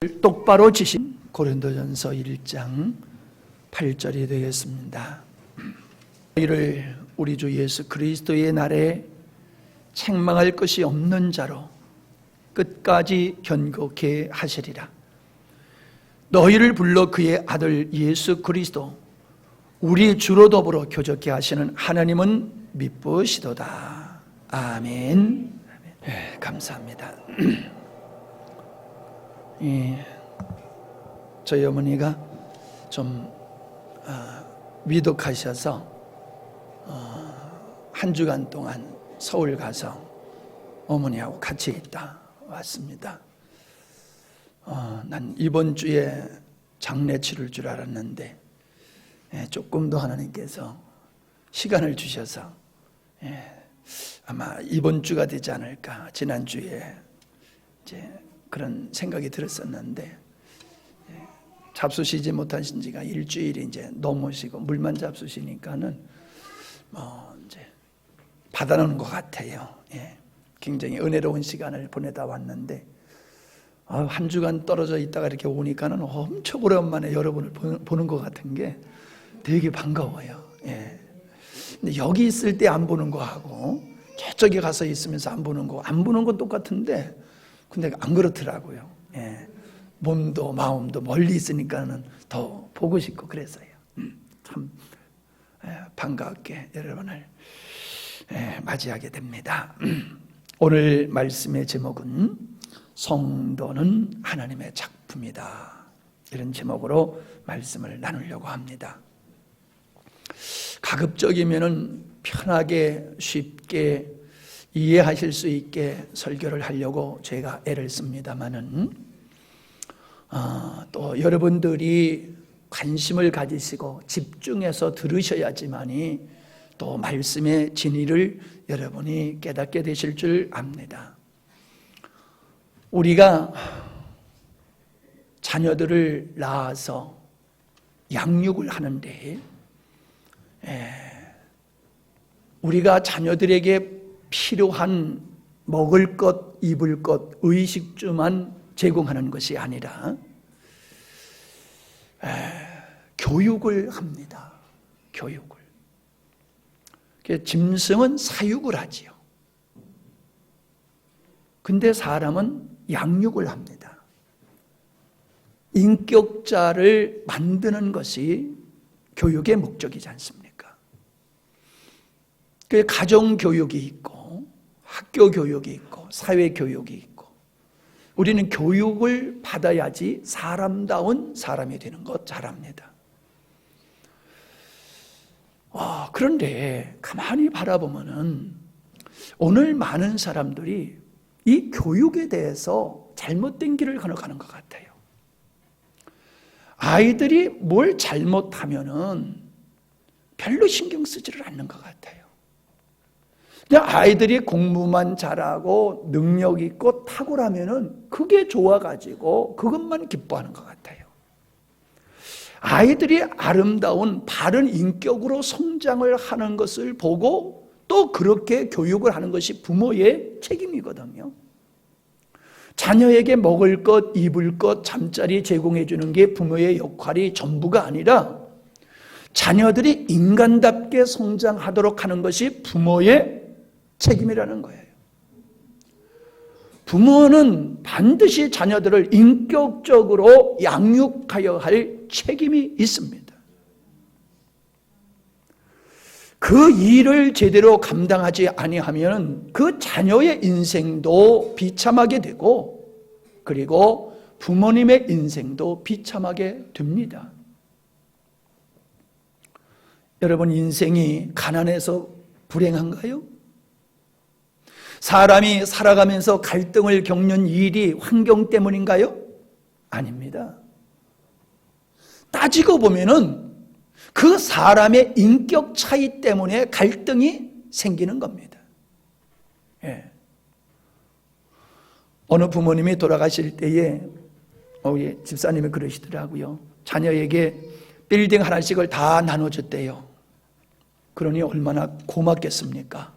똑바로 지신 고린도전서 1장 8절이 되겠습니다. 이를 우리 주 예수 그리스도의 날에 책망할 것이 없는 자로 끝까지 견고케 하시리라. 너희를 불러 그의 아들 예수 그리스도 우리 주로 더불어 교적케 하시는 하나님은 미쁘시도다. 아멘. 네, 감사합니다. 저희 어머니가 좀 위독하셔서 한 주간 동안 서울 가서 어머니하고 같이 있다 왔습니다. 난 이번 주에 장례 치를 줄 알았는데 조금 더 하나님께서 시간을 주셔서 아마 이번 주가 되지 않을까. 지난주에 이제 그런 생각이 들었었는데 잡수시지 못하신 지가 일주일이 이제 넘으시고 물만 잡수시니까는 이제 받아놓은 것 같아요. 굉장히 은혜로운 시간을 보내다 왔는데 한 주간 떨어져 있다가 이렇게 오니까는 엄청 오랜만에 여러분을 보는 것 같은 게 되게 반가워요. 근데 여기 있을 때 안 보는 거하고 저쪽에 가서 있으면서 안 보는 건 똑같은데 근데 안 그렇더라고요. 몸도 마음도 멀리 있으니까는 더 보고 싶고 그래서요. 참 반갑게 여러분을 맞이하게 됩니다. 오늘 말씀의 제목은 성도는 하나님의 작품이다. 이런 제목으로 말씀을 나누려고 합니다. 가급적이면은 편하게 쉽게 이해하실 수 있게 설교를 하려고 제가 애를 씁니다만은 또 여러분들이 관심을 가지시고 집중해서 들으셔야지만이 또 말씀의 진리를 여러분이 깨닫게 되실 줄 압니다. 우리가 자녀들을 낳아서 양육을 하는데 우리가 자녀들에게 필요한 먹을 것, 입을 것, 의식주만 제공하는 것이 아니라 교육을 합니다. 교육을. 짐승은 사육을 하지요. 근데 사람은 양육을 합니다. 인격자를 만드는 것이 교육의 목적이지 않습니까? 가정교육이 있고 학교 교육이 있고 사회 교육이 있고 우리는 교육을 받아야지 사람다운 사람이 되는 것 잘 압니다. 그런데 가만히 바라보면은 오늘 많은 사람들이 이 교육에 대해서 잘못된 길을 걸어가는 것 같아요. 아이들이 뭘 잘못하면은 별로 신경 쓰지를 않는 것 같아요. 그냥 아이들이 공부만 잘하고 능력 있고 탁월하면은 그게 좋아가지고 그것만 기뻐하는 것 같아요. 아이들이 아름다운 바른 인격으로 성장을 하는 것을 보고 또 그렇게 교육을 하는 것이 부모의 책임이거든요. 자녀에게 먹을 것, 입을 것, 잠자리 제공해 주는 게 부모의 역할이 전부가 아니라 자녀들이 인간답게 성장하도록 하는 것이 부모의 책임이라는 거예요. 부모는 반드시 자녀들을 인격적으로 양육하여 할 책임이 있습니다. 그 일을 제대로 감당하지 아니하면 그 자녀의 인생도 비참하게 되고 그리고 부모님의 인생도 비참하게 됩니다. 여러분 인생이 가난해서 불행한가요? 사람이 살아가면서 갈등을 겪는 일이 환경 때문인가요? 아닙니다. 따지고 보면은 그 사람의 인격 차이 때문에 갈등이 생기는 겁니다. 어느 부모님이 돌아가실 때에 우리 집사님이 그러시더라고요. 자녀에게 빌딩 하나씩을 다 나눠줬대요. 그러니 얼마나 고맙겠습니까?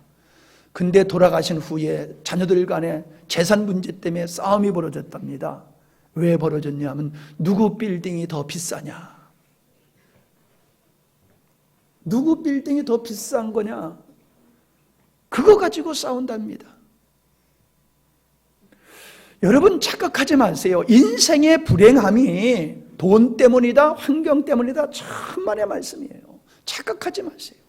근데 돌아가신 후에 자녀들 간에 재산 문제 때문에 싸움이 벌어졌답니다. 왜 벌어졌냐면 누구 빌딩이 더 비싸냐? 누구 빌딩이 더 비싼 거냐? 그거 가지고 싸운답니다. 여러분 착각하지 마세요. 인생의 불행함이 돈 때문이다, 환경 때문이다, 천만의 말씀이에요. 착각하지 마세요.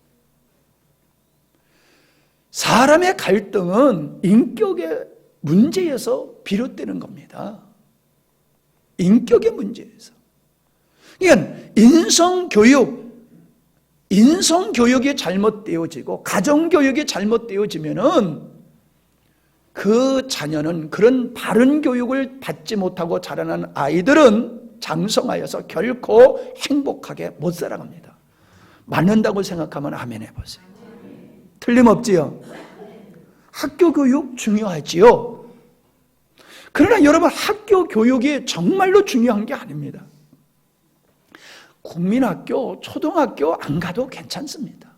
사람의 갈등은 인격의 문제에서 비롯되는 겁니다. 인격의 문제에서. 그러니까 인성교육이 잘못되어지고 가정교육이 잘못되어지면은 그 자녀는 그런 바른 교육을 받지 못하고 자라난 아이들은 장성하여서 결코 행복하게 못 살아갑니다. 맞는다고 생각하면 아멘 해보세요. 틀림없지요? 학교 교육 중요하지요? 그러나 여러분 학교 교육이 정말로 중요한 게 아닙니다. 국민학교, 초등학교 안 가도 괜찮습니다.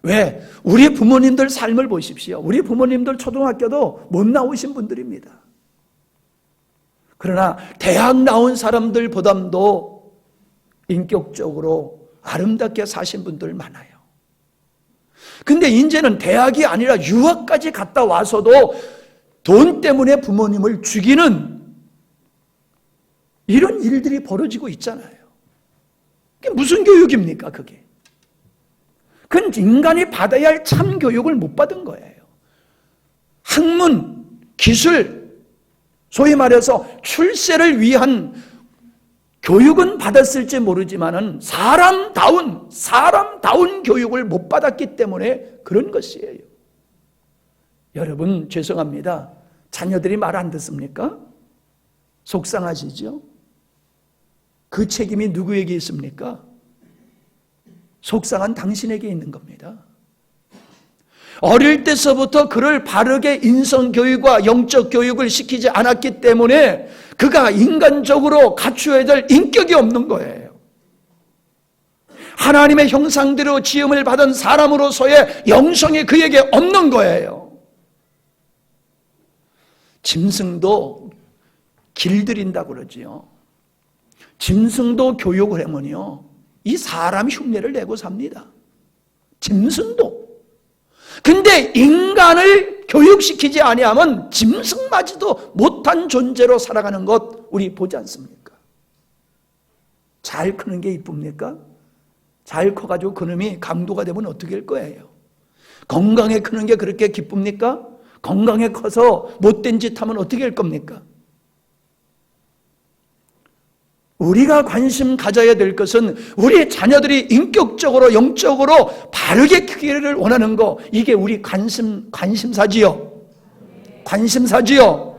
왜? 우리 부모님들 삶을 보십시오. 우리 부모님들 초등학교도 못 나오신 분들입니다. 그러나 대학 나온 사람들보다도 인격적으로 아름답게 사신 분들 많아요. 근데 이제는 대학이 아니라 유학까지 갔다 와서도 돈 때문에 부모님을 죽이는 이런 일들이 벌어지고 있잖아요. 그게 무슨 교육입니까, 그게? 그건 인간이 받아야 할 참 교육을 못 받은 거예요. 학문, 기술, 소위 말해서 출세를 위한 교육은 받았을지 모르지만은 사람다운 교육을 못 받았기 때문에 그런 것이에요. 여러분 죄송합니다. 자녀들이 말 안 듣습니까? 속상하시죠? 그 책임이 누구에게 있습니까? 속상한 당신에게 있는 겁니다. 어릴 때서부터 그를 바르게 인성교육과 영적 교육을 시키지 않았기 때문에 그가 인간적으로 갖추어야 될 인격이 없는 거예요. 하나님의 형상대로 지음을 받은 사람으로서의 영성이 그에게 없는 거예요. 짐승도 길들인다고 그러지요. 짐승도 교육을 하면요, 이 사람 흉내를 내고 삽니다. 짐승도. 근데 인간을 교육시키지 아니하면 짐승마저도 못한 존재로 살아가는 것 우리 보지 않습니까? 잘 크는 게 이쁩니까? 잘 커가지고 그놈이 강도가 되면 어떻게 할 거예요? 건강에 크는 게 그렇게 기쁩니까? 건강에 커서 못된 짓 하면 어떻게 할 겁니까? 우리가 관심 가져야 될 것은 우리 자녀들이 인격적으로 영적으로 바르게 크기를 원하는 거, 이게 우리 관심사지요. 관심사지요.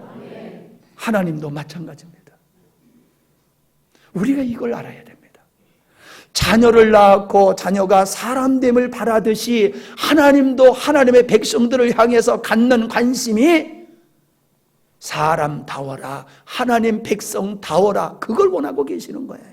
하나님도 마찬가지입니다. 우리가 이걸 알아야 됩니다. 자녀를 낳고 자녀가 사람됨을 바라듯이 하나님도 하나님의 백성들을 향해서 갖는 관심이 사람다워라, 하나님 백성다워라, 그걸 원하고 계시는 거예요.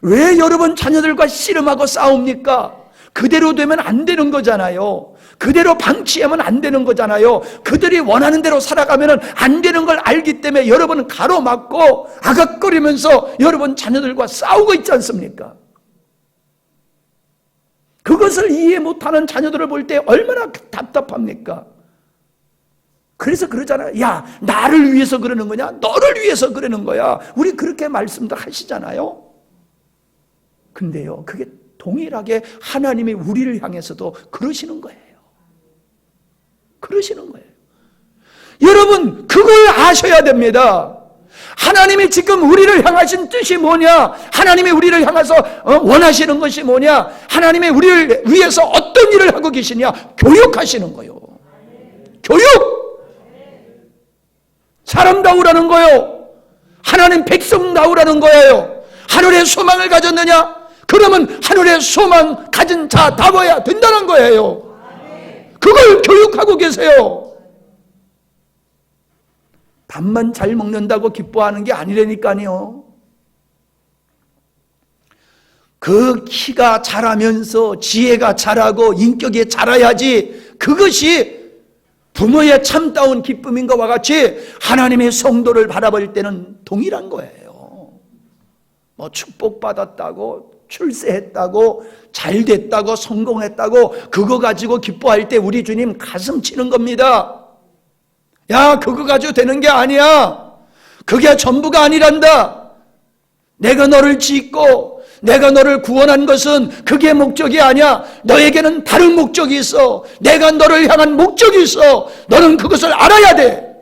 왜 여러분 자녀들과 씨름하고 싸웁니까? 그대로 되면 안 되는 거잖아요. 그대로 방치하면 안 되는 거잖아요. 그들이 원하는 대로 살아가면 안 되는 걸 알기 때문에 여러분은 가로막고 아각거리면서 여러분 자녀들과 싸우고 있지 않습니까? 그것을 이해 못하는 자녀들을 볼 때 얼마나 답답합니까? 그래서 그러잖아요. 야, 나를 위해서 그러는 거냐? 너를 위해서 그러는 거야. 우리 그렇게 말씀도 하시잖아요. 근데요, 그게 동일하게 하나님이 우리를 향해서도 그러시는 거예요. 그러시는 거예요. 여러분, 그걸 아셔야 됩니다. 하나님이 지금 우리를 향하신 뜻이 뭐냐? 하나님이 우리를 향해서 원하시는 것이 뭐냐? 하나님이 우리를 위해서 어떤 일을 하고 계시냐? 교육하시는 거예요. 교육! 사람다우라는 거예요. 하나님 백성다우라는 거예요. 하늘의 소망을 가졌느냐? 그러면 하늘의 소망 가진 자다워야 된다는 거예요. 그걸 교육하고 계세요. 밥만 잘 먹는다고 기뻐하는 게 아니라니까요. 그 키가 자라면서 지혜가 자라고 인격이 자라야지, 그것이 부모의 참다운 기쁨인 것과 같이 하나님의 성도를 바라볼 때는 동일한 거예요. 뭐 축복받았다고, 출세했다고, 잘됐다고, 성공했다고 그거 가지고 기뻐할 때 우리 주님 가슴 치는 겁니다. 야, 그거 가지고 되는 게 아니야. 그게 전부가 아니란다. 내가 너를 짓고 내가 너를 구원한 것은 그게 목적이 아니야. 너에게는 다른 목적이 있어. 내가 너를 향한 목적이 있어. 너는 그것을 알아야 돼.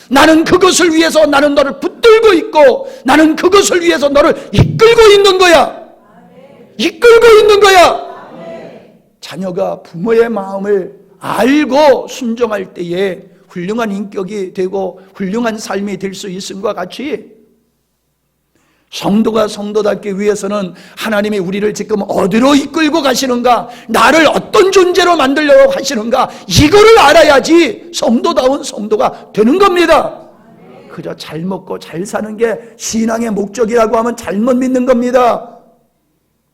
나는 그것을 위해서 나는 너를 붙들고 있고 나는 그것을 위해서 너를 이끌고 있는 거야. 이끌고 있는 거야. 자녀가 부모의 마음을 알고 순종할 때에 훌륭한 인격이 되고 훌륭한 삶이 될 수 있음과 같이 성도가 성도답기 위해서는 하나님이 우리를 지금 어디로 이끌고 가시는가, 나를 어떤 존재로 만들려고 하시는가, 이거를 알아야지 성도다운 성도가 되는 겁니다. 그저 잘 먹고 잘 사는 게 신앙의 목적이라고 하면 잘못 믿는 겁니다.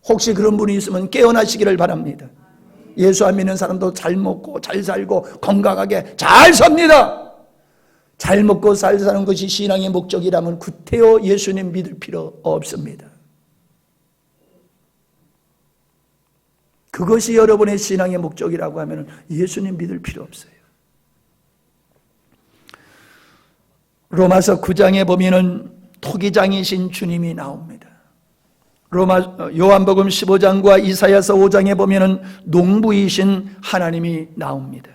혹시 그런 분이 있으면 깨어나시기를 바랍니다. 예수 안 믿는 사람도 잘 먹고 잘 살고 건강하게 잘 삽니다. 잘 먹고 잘 사는 것이 신앙의 목적이라면 구태여 예수님 믿을 필요 없습니다. 그것이 여러분의 신앙의 목적이라고 하면 예수님 믿을 필요 없어요. 로마서 9장에 보면은 토기장이신 주님이 나옵니다. 요한복음 15장과 이사야서 5장에 보면은 농부이신 하나님이 나옵니다.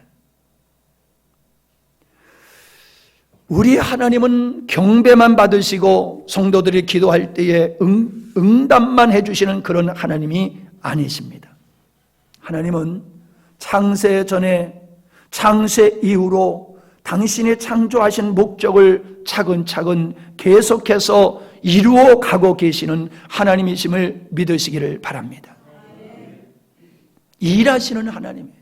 우리 하나님은 경배만 받으시고 성도들이 기도할 때에 응답만 해주시는 그런 하나님이 아니십니다. 하나님은 창세 전에 창세 이후로 당신이 창조하신 목적을 차근차근 계속해서 이루어 가고 계시는 하나님이심을 믿으시기를 바랍니다. 일하시는 하나님이에요.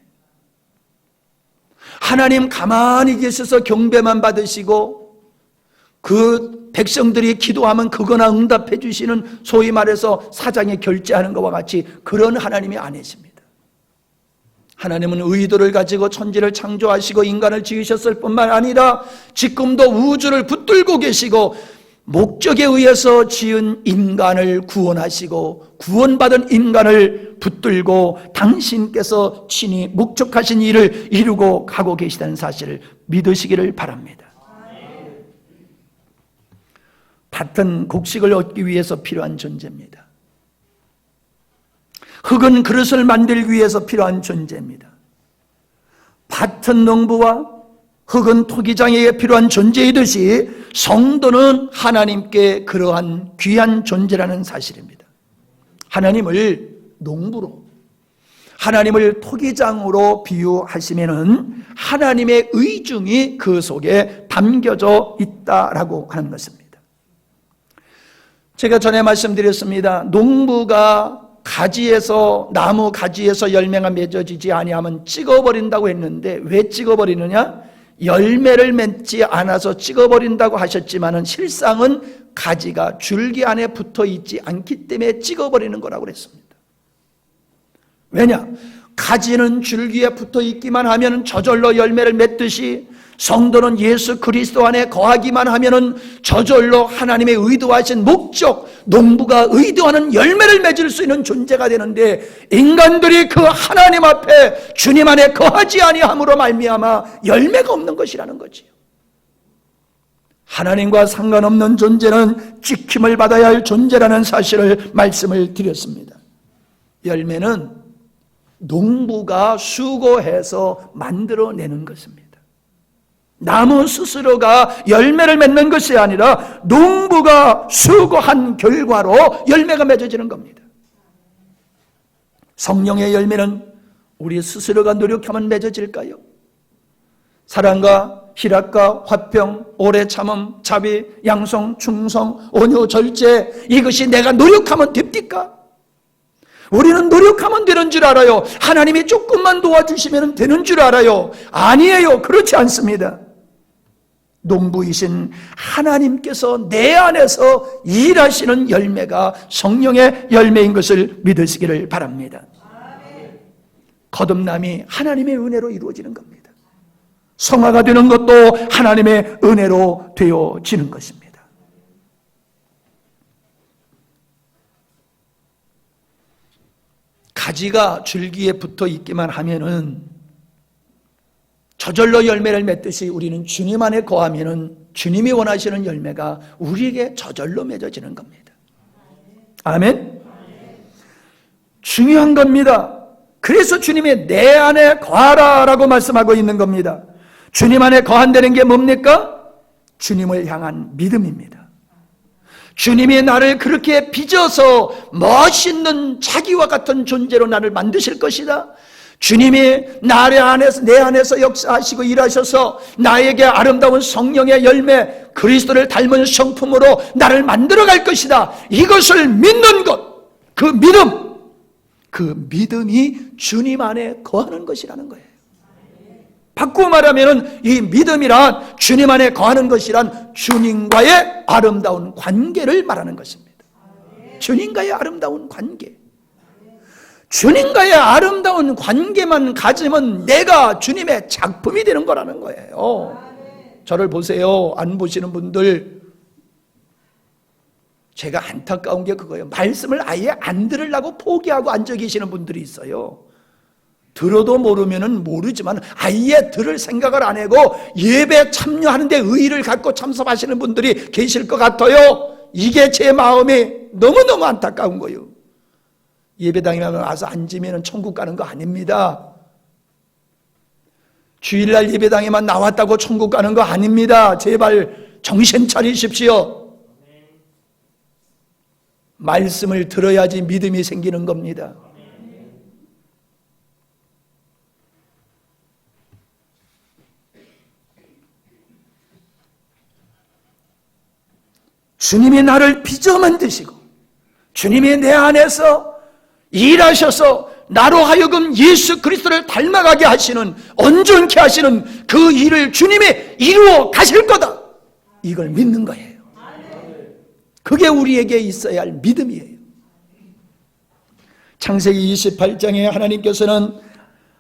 하나님 가만히 계셔서 경배만 받으시고 그 백성들이 기도하면 그거나 응답해 주시는, 소위 말해서 사장에 결제하는 것과 같이 그런 하나님이 아니십니다. 하나님은 의도를 가지고 천지를 창조하시고 인간을 지으셨을 뿐만 아니라 지금도 우주를 붙들고 계시고 목적에 의해서 지은 인간을 구원하시고 구원받은 인간을 붙들고 당신께서 친히 목적하신 일을 이루고 가고 계시다는 사실을 믿으시기를 바랍니다. 밭은 곡식을 얻기 위해서 필요한 존재입니다. 흙은 그릇을 만들기 위해서 필요한 존재입니다. 밭은 농부와 흙은 토기장에게 필요한 존재이듯이 성도는 하나님께 그러한 귀한 존재라는 사실입니다. 하나님을 농부로, 하나님을 토기장으로 비유하시면은 하나님의 의중이 그 속에 담겨져 있다라고 하는 것입니다. 제가 전에 말씀드렸습니다. 농부가 가지에서, 나무 가지에서 열매가 맺어지지 아니하면 찍어버린다고 했는데 왜 찍어버리느냐? 열매를 맺지 않아서 찍어버린다고 하셨지만은 실상은 가지가 줄기 안에 붙어 있지 않기 때문에 찍어버리는 거라고 그랬습니다. 왜냐? 가지는 줄기에 붙어 있기만 하면 저절로 열매를 맺듯이 성도는 예수 그리스도 안에 거하기만 하면은 저절로 하나님의 의도하신 목적, 농부가 의도하는 열매를 맺을 수 있는 존재가 되는데 인간들이 그 하나님 앞에 주님 안에 거하지 아니함으로 말미암아 열매가 없는 것이라는 거지요. 하나님과 상관없는 존재는 지킴을 받아야 할 존재라는 사실을 말씀을 드렸습니다. 열매는 농부가 수고해서 만들어내는 것입니다. 나무 스스로가 열매를 맺는 것이 아니라 농부가 수고한 결과로 열매가 맺어지는 겁니다. 성령의 열매는 우리 스스로가 노력하면 맺어질까요? 사랑과 희락과 화평, 오래 참음, 자비, 양성, 충성, 온유, 절제, 이것이 내가 노력하면 됩니까? 우리는 노력하면 되는 줄 알아요. 하나님이 조금만 도와주시면 되는 줄 알아요. 아니에요. 그렇지 않습니다. 농부이신 하나님께서 내 안에서 일하시는 열매가 성령의 열매인 것을 믿으시기를 바랍니다. 거듭남이 하나님의 은혜로 이루어지는 겁니다. 성화가 되는 것도 하나님의 은혜로 되어지는 것입니다. 가지가 줄기에 붙어 있기만 하면은 저절로 열매를 맺듯이 우리는 주님 안에 거하면은 주님이 원하시는 열매가 우리에게 저절로 맺어지는 겁니다. 아멘? 중요한 겁니다. 그래서 주님이 내 안에 거하라 라고 말씀하고 있는 겁니다. 주님 안에 거한다는 게 뭡니까? 주님을 향한 믿음입니다. 주님이 나를 그렇게 빚어서 멋있는 자기와 같은 존재로 나를 만드실 것이다. 주님이 내 안에서 역사하시고 일하셔서 나에게 아름다운 성령의 열매, 그리스도를 닮은 성품으로 나를 만들어갈 것이다. 이것을 믿는 것, 그 믿음이 주님 안에 거하는 것이라는 거예요. 바꾸어 말하면 이 믿음이란 주님 안에 거하는 것이란 주님과의 아름다운 관계를 말하는 것입니다. 주님과의 아름다운 관계. 주님과의 아름다운 관계만 가지면 내가 주님의 작품이 되는 거라는 거예요. 저를 보세요. 안 보시는 분들, 제가 안타까운 게 그거예요. 말씀을 아예 안 들으려고 포기하고 앉아 계시는 분들이 있어요. 들어도 모르면은 모르지만 아예 들을 생각을 안 하고 예배 참여하는데 의의를 갖고 참석하시는 분들이 계실 것 같아요. 이게 제 마음이 너무너무 안타까운 거예요. 예배당에 와서 앉으면 천국 가는 거 아닙니다. 주일날 예배당에만 나왔다고 천국 가는 거 아닙니다. 제발 정신 차리십시오. 말씀을 들어야지 믿음이 생기는 겁니다. 주님이 나를 빚어 만드시고 주님이 내 안에서 일하셔서 나로 하여금 예수 그리스도를 닮아가게 하시는, 온전케 하시는 그 일을 주님이 이루어 가실 거다. 이걸 믿는 거예요. 그게 우리에게 있어야 할 믿음이에요. 창세기 28장에 하나님께서는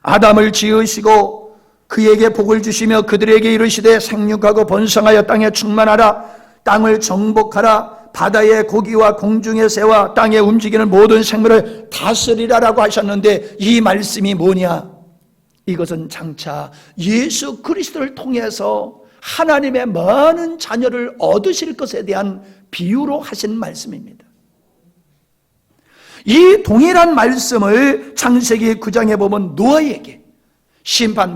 아담을 지으시고 그에게 복을 주시며 그들에게 이르시되 생육하고 번성하여 땅에 충만하라, 땅을 정복하라, 바다의 고기와 공중의 새와 땅에 움직이는 모든 생물을 다스리라라고 하셨는데, 이 말씀이 뭐냐? 이것은 장차 예수 그리스도를 통해서 하나님의 많은 자녀를 얻으실 것에 대한 비유로 하신 말씀입니다. 이 동일한 말씀을 창세기 9장에 보면 노아에게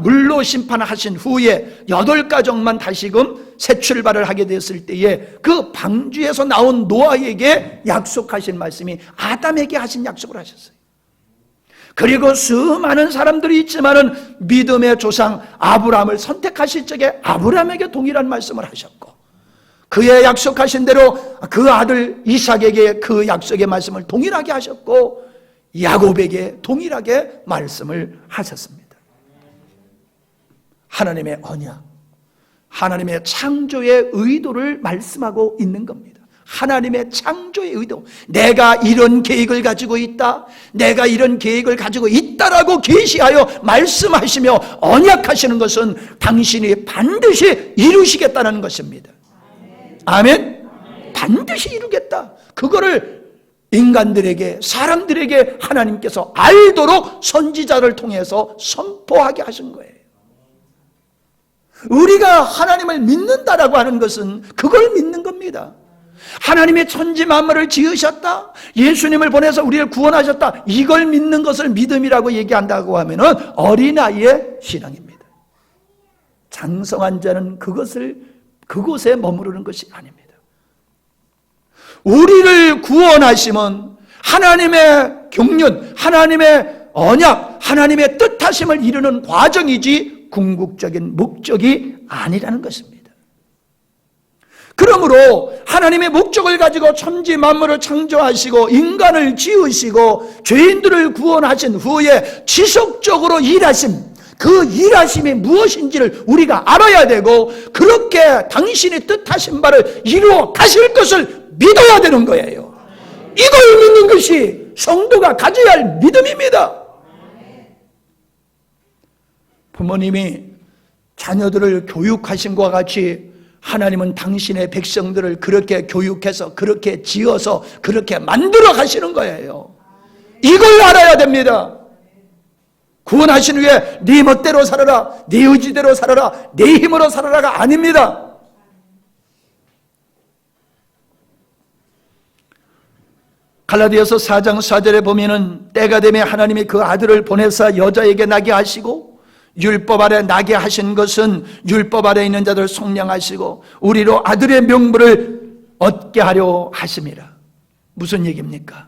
물로 심판하신 후에 8가족만 다시금 새 출발을 하게 됐을 때에 그 방주에서 나온 노아에게 약속하신 말씀이 아담에게 하신 약속을 하셨어요. 그리고 수많은 사람들이 있지만은 믿음의 조상 아브라함을 선택하실 적에 아브라함에게 동일한 말씀을 하셨고, 그의 약속하신 대로 그 아들 이삭에게 그 약속의 말씀을 동일하게 하셨고, 야곱에게 동일하게 말씀을 하셨습니다. 하나님의 언약, 하나님의 창조의 의도를 말씀하고 있는 겁니다. 하나님의 창조의 의도, 내가 이런 계획을 가지고 있다, 내가 이런 계획을 가지고 있다라고 계시하여 말씀하시며 언약하시는 것은 당신이 반드시 이루시겠다는 것입니다. 아멘? 반드시 이루겠다. 그거를 인간들에게, 사람들에게 하나님께서 알도록 선지자를 통해서 선포하게 하신 거예요. 우리가 하나님을 믿는다라고 하는 것은 그걸 믿는 겁니다. 하나님의 천지 만물을 지으셨다, 예수님을 보내서 우리를 구원하셨다, 이걸 믿는 것을 믿음이라고 얘기한다고 하면은 어린아이의 신앙입니다. 장성한 자는 그곳에 머무르는 것이 아닙니다. 우리를 구원하시면 하나님의 경륜, 하나님의 언약, 하나님의 뜻하심을 이루는 과정이지 궁극적인 목적이 아니라는 것입니다. 그러므로 하나님의 목적을 가지고 천지 만물을 창조하시고 인간을 지으시고 죄인들을 구원하신 후에 지속적으로 일하심, 그 일하심이 무엇인지를 우리가 알아야 되고, 그렇게 당신이 뜻하신 바를 이루어 가실 것을 믿어야 되는 거예요. 이걸 믿는 것이 성도가 가져야 할 믿음입니다. 부모님이 자녀들을 교육하신 것과 같이 하나님은 당신의 백성들을 그렇게 교육해서 그렇게 지어서 그렇게 만들어 가시는 거예요. 이걸 알아야 됩니다. 구원하신 후에 네 멋대로 살아라, 네 의지대로 살아라, 내 힘으로 살아라가 아닙니다. 갈라디아서 4장 4절에 보면은 때가 되면 하나님이 그 아들을 보내사 여자에게 나게 하시고 율법 아래 나게 하신 것은 율법 아래 있는 자들 속량하시고 우리로 아들의 명분을 얻게 하려 하심이라. 무슨 얘기입니까?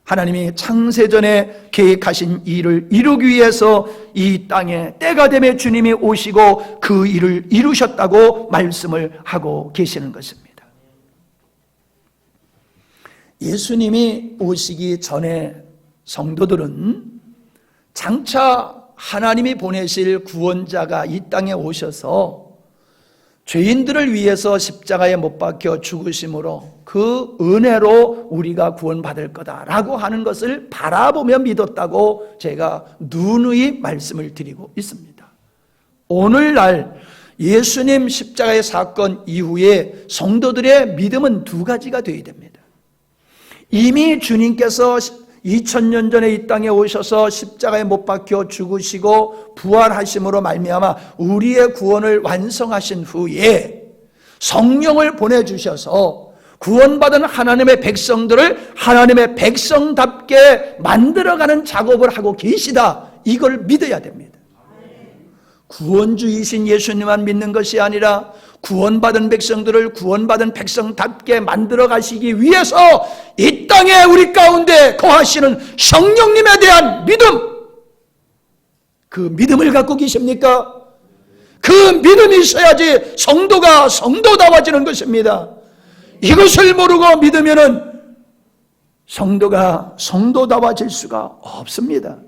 하나님이 창세전에 계획하신 일을 이루기 위해서 이 땅에 때가 되면 주님이 오시고 그 일을 이루셨다고 말씀을 하고 계시는 것입니다. 예수님이 오시기 전에 성도들은 장차 하나님이 보내실 구원자가 이 땅에 오셔서 죄인들을 위해서 십자가에 못 박혀 죽으심으로 그 은혜로 우리가 구원받을 거다라고 하는 것을 바라보며 믿었다고 제가 누누이 말씀을 드리고 있습니다. 오늘날 예수님 십자가의 사건 이후에 성도들의 믿음은 두 가지가 되어야 됩니다. 이미 주님께서 2000년 전에 이 땅에 오셔서 십자가에 못 박혀 죽으시고 부활하심으로 말미암아 우리의 구원을 완성하신 후에 성령을 보내주셔서 구원받은 하나님의 백성들을 하나님의 백성답게 만들어가는 작업을 하고 계시다. 이걸 믿어야 됩니다. 구원주이신 예수님만 믿는 것이 아니라 구원받은 백성들을 구원받은 백성답게 만들어 가시기 위해서 이 땅에 우리 가운데 거하시는 성령님에 대한 믿음, 그 믿음을 갖고 계십니까? 그 믿음이 있어야지 성도가 성도다워지는 것입니다. 이것을 모르고 믿으면은 성도가 성도다워질 수가 없습니다.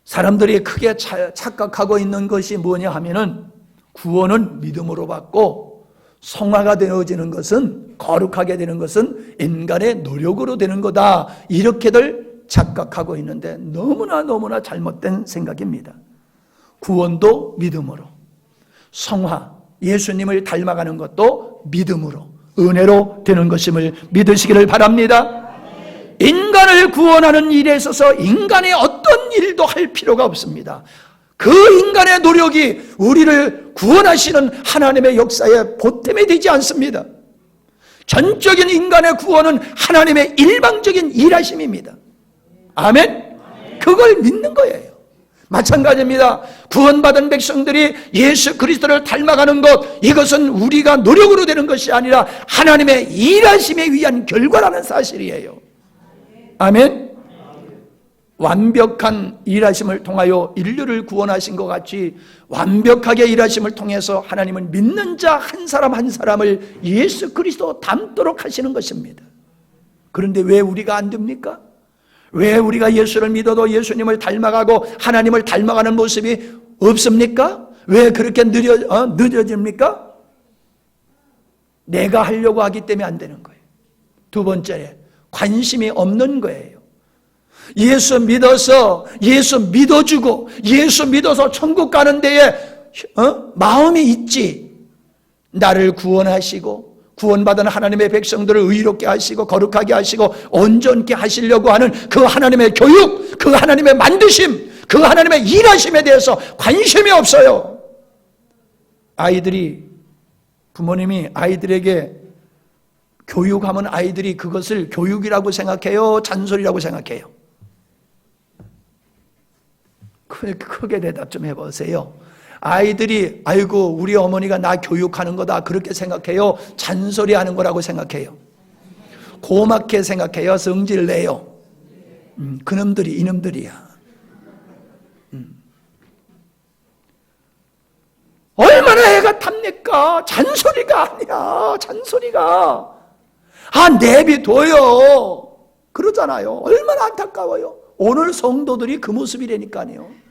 사람들이 크게 착각하고 있는 것이 뭐냐 하면은 구원은 믿음으로 받고 성화가 되어지는 것은, 거룩하게 되는 것은 인간의 노력으로 되는 거다, 이렇게들 착각하고 있는데 너무나 잘못된 생각입니다. 구원도 믿음으로, 성화, 예수님을 닮아가는 것도 믿음으로, 은혜로 되는 것임을 믿으시기를 바랍니다. 인간을 구원하는 일에 있어서 인간이 어떤 일도 할 필요가 없습니다. 그 인간의 노력이 우리를 구원하시는 하나님의 역사에 보탬이 되지 않습니다. 전적인 인간의 구원은 하나님의 일방적인 일하심입니다. 아멘? 그걸 믿는 거예요. 마찬가지입니다. 구원받은 백성들이 예수 그리스도를 닮아가는 것, 이것은 우리가 노력으로 되는 것이 아니라 하나님의 일하심에 의한 결과라는 사실이에요. 아멘? 완벽한 일하심을 통하여 인류를 구원하신 것 같이 완벽하게 일하심을 통해서 하나님은 믿는 자 한 사람 한 사람을 예수 그리스도 닮도록 하시는 것입니다. 그런데 왜 우리가 안 됩니까? 왜 우리가 예수를 믿어도 예수님을 닮아가고 하나님을 닮아가는 모습이 없습니까? 왜 그렇게 늦어집니까? 내가 하려고 하기 때문에 안 되는 거예요. 두 번째, 관심이 없는 거예요. 예수 믿어서, 예수 믿어주고, 예수 믿어서 천국 가는 데에 마음이 있지. 나를 구원하시고 구원받은 하나님의 백성들을 의롭게 하시고 거룩하게 하시고 온전케 하시려고 하는 그 하나님의 교육, 그 하나님의 만드심, 그 하나님의 일하심에 대해서 관심이 없어요. 부모님이 아이들에게 교육하면 아이들이 그것을 교육이라고 생각해요? 잔소리라고 생각해요? 크게 대답 좀 해보세요. 아이들이 아이고 우리 어머니가 나 교육하는 거다 그렇게 생각해요? 잔소리하는 거라고 생각해요? 고맙게 생각해요? 성질 내요? 그놈들이 이놈들이야. 얼마나 애가 탑니까? 잔소리가 아니야. 잔소리가. 내비둬요. 그러잖아요. 얼마나 안타까워요. 오늘 성도들이 그 모습이라니까요.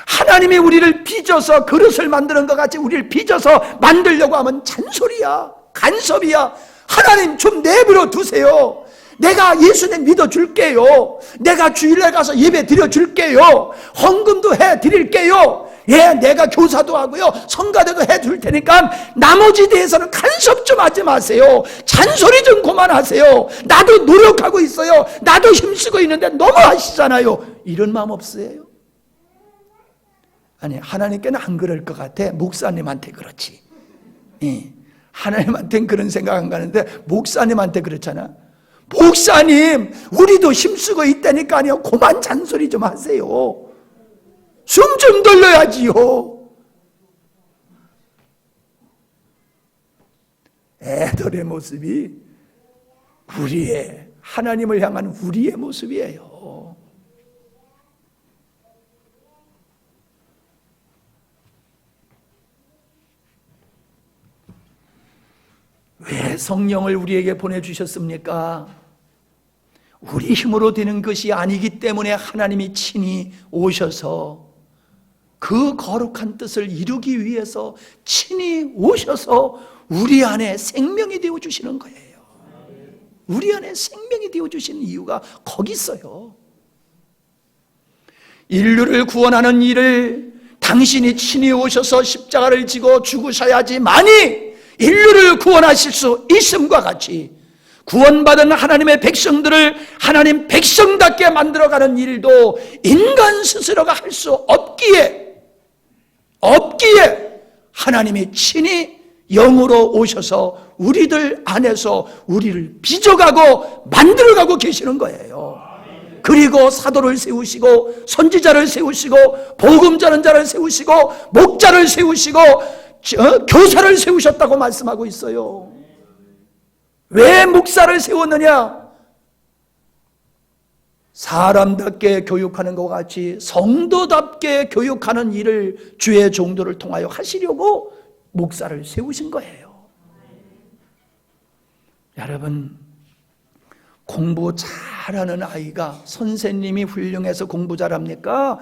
하나님이 우리를 빚어서 그릇을 만드는 것 같이 우리를 빚어서 만들려고 하면 잔소리야, 간섭이야. 하나님 좀 내버려 두세요. 내가 예수님 믿어줄게요. 내가 주일날 가서 예배 드려줄게요. 헌금도 해드릴게요. 예, 내가 교사도 하고요. 성가대도 해줄 테니까 나머지 대해서는 간섭 좀 하지 마세요. 잔소리 좀 그만하세요. 나도 노력하고 있어요. 나도 힘쓰고 있는데 너무 하시잖아요. 이런 마음 없으세요? 아니, 하나님께는 안 그럴 것 같아. 목사님한테 그렇지. 예, 하나님한테는 그런 생각 안 가는데 목사님한테 그렇잖아. 목사님, 우리도 힘쓰고 있다니까요. 그만 잔소리 좀 하세요. 숨 좀 돌려야지요. 애들의 모습이 우리의, 하나님을 향한 우리의 모습이에요. 왜 성령을 우리에게 보내주셨습니까? 우리 힘으로 되는 것이 아니기 때문에 하나님이 친히 오셔서 그 거룩한 뜻을 이루기 위해서 친히 오셔서 우리 안에 생명이 되어주시는 거예요. 우리 안에 생명이 되어주시는 이유가 거기 있어요. 인류를 구원하는 일을 당신이 친히 오셔서 십자가를 지고 죽으셔야지만이 인류를 구원하실 수 있음과 같이 구원받은 하나님의 백성들을 하나님 백성답게 만들어가는 일도 인간 스스로가 할 수 없기에 하나님이 친히 영으로 오셔서 우리들 안에서 우리를 빚어가고 만들어가고 계시는 거예요. 그리고 사도를 세우시고 선지자를 세우시고 복음 전하는 자를 세우시고 목자를 세우시고 교사를 세우셨다고 말씀하고 있어요. 왜 목사를 세웠느냐? 사람답게 교육하는 것 같이 성도답게 교육하는 일을 주의 종도를 통하여 하시려고 목사를 세우신 거예요. 여러분, 공부 잘하는 아이가 선생님이 훌륭해서 공부 잘합니까?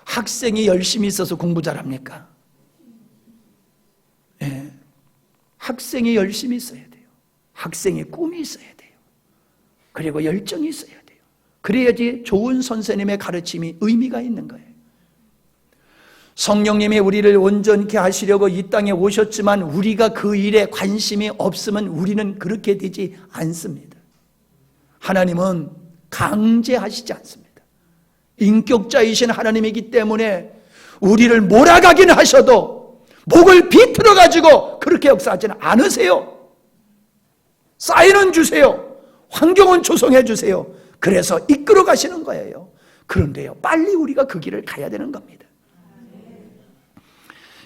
학생이 열심히 있어서 공부 잘합니까? 예, 학생이 열심히 있어야 돼요. 학생의 꿈이 있어야 돼요. 그리고 열정이 있어야 돼요. 그래야지 좋은 선생님의 가르침이 의미가 있는 거예요. 성령님이 우리를 온전케 하시려고 이 땅에 오셨지만 우리가 그 일에 관심이 없으면 우리는 그렇게 되지 않습니다. 하나님은 강제하시지 않습니다. 인격자이신 하나님이기 때문에 우리를 몰아가긴 하셔도 목을 비틀어 가지고 그렇게 역사하지는 않으세요. 사인은 주세요. 환경은 조성해 주세요. 그래서 이끌어 가시는 거예요. 그런데요, 빨리 우리가 그 길을 가야 되는 겁니다.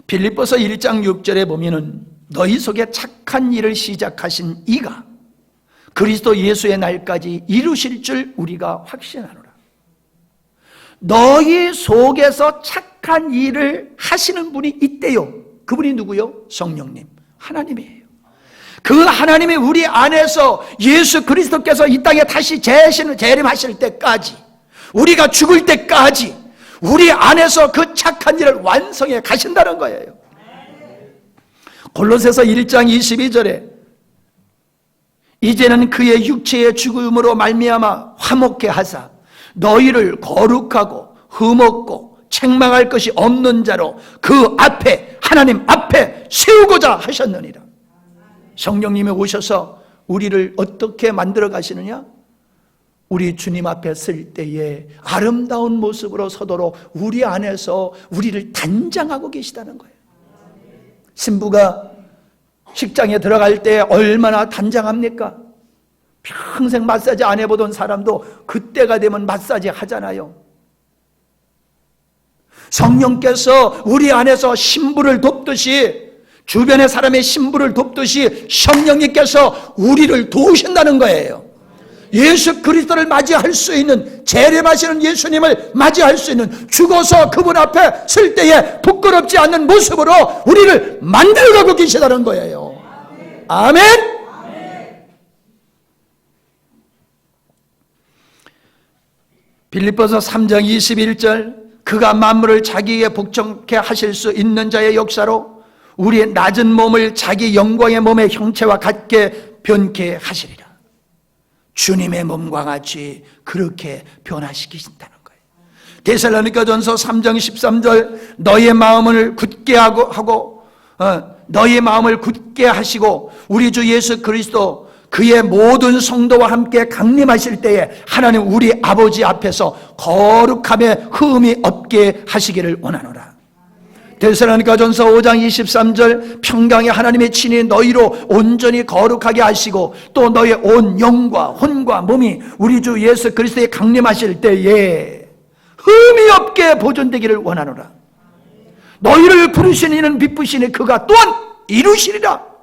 빌립보서 1장 6절에 보면은 너희 속에 착한 일을 시작하신 이가 그리스도 예수의 날까지 이루실 줄 우리가 확신하노라. 너희 속에서 착한 일을 하시는 분이 있대요. 그분이 누구요? 성령님, 하나님이에요. 그 하나님이 우리 안에서 예수 그리스도께서 이 땅에 다시 재림하실 때까지, 우리가 죽을 때까지 우리 안에서 그 착한 일을 완성해 가신다는 거예요. 골로새서 1장 22절에 이제는 그의 육체의 죽음으로 말미암아 화목케 하사 너희를 거룩하고 흠없고 책망할 것이 없는 자로 그 앞에, 하나님 앞에 세우고자 하셨느니라. 성령님이 오셔서 우리를 어떻게 만들어 가시느냐? 우리 주님 앞에 설 때에 아름다운 모습으로 서도록 우리 안에서 우리를 단장하고 계시다는 거예요. 신부가 식장에 들어갈 때 얼마나 단장합니까? 평생 마사지 안 해보던 사람도 그때가 되면 마사지 하잖아요. 성령께서 우리 안에서 신부를 돕듯이, 주변의 사람의 신부를 돕듯이 성령님께서 우리를 도우신다는 거예요. 예수 그리스도를 맞이할 수 있는, 재림하시는 예수님을 맞이할 수 있는, 죽어서 그분 앞에 설 때에 부끄럽지 않는 모습으로 우리를 만들어가고 계시다는 거예요. 아멘. 빌립보서 3장 21절 그가 만물을 자기에게 복종케 하실 수 있는 자의 역사로 우리의 낮은 몸을 자기 영광의 몸의 형체와 같게 변케 하시리라. 주님의 몸과 같이 그렇게 변화시키신다는 거예요. 데살로니가전서 3장 13절 너희의 마음을 굳게 하고 너희의 마음을 굳게 하시고 우리 주 예수 그리스도 그의 모든 성도와 함께 강림하실 때에 하나님 우리 아버지 앞에서 거룩함에 흠이 없게 하시기를 원하노라. 데살로니가전서 5장 23절 평강의 하나님의 친히 너희로 온전히 거룩하게 하시고 또 너희의 온 영과 혼과 몸이 우리 주 예수 그리스도의 강림하실 때에 흠이 없게 보존되기를 원하노라. 너희를 부르신 이는 미쁘시니 그가 또한 이루시리라.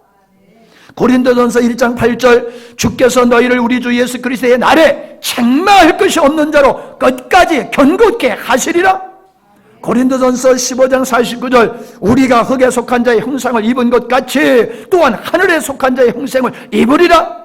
고린도전서 1장 8절 주께서 너희를 우리 주 예수 그리스도의 날에 책망할 것이 없는 자로 끝까지 견고케 하시리라. 고린도전서 15장 49절 우리가 흙에 속한 자의 형상을 입은 것 같이 또한 하늘에 속한 자의 형상을 입으리라.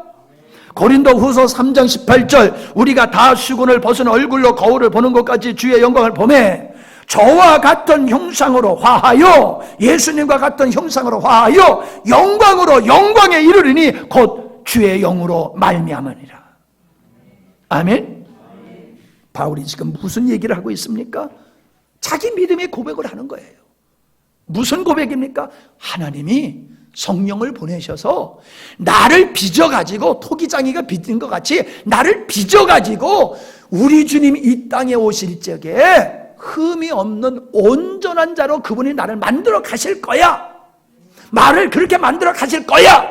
고린도후서 3장 18절 우리가 다 수건을 벗은 얼굴로 거울을 보는 것 같이 주의 영광을 보매 저와 같은 형상으로 화하여 예수님과 같은 형상으로 화하여 영광으로 영광에 이르리니 곧 주의 영으로 말미암으리라. 아멘. 바울이 지금 무슨 얘기를 하고 있습니까? 자기 믿음의 고백을 하는 거예요. 무슨 고백입니까? 하나님이 성령을 보내셔서 나를 빚어가지고 토기장이가 빚은 것 같이 나를 빚어가지고 우리 주님이 이 땅에 오실 적에 흠이 없는 온전한 자로 그분이 나를 만들어 가실 거야. 말을 그렇게 만들어 가실 거야.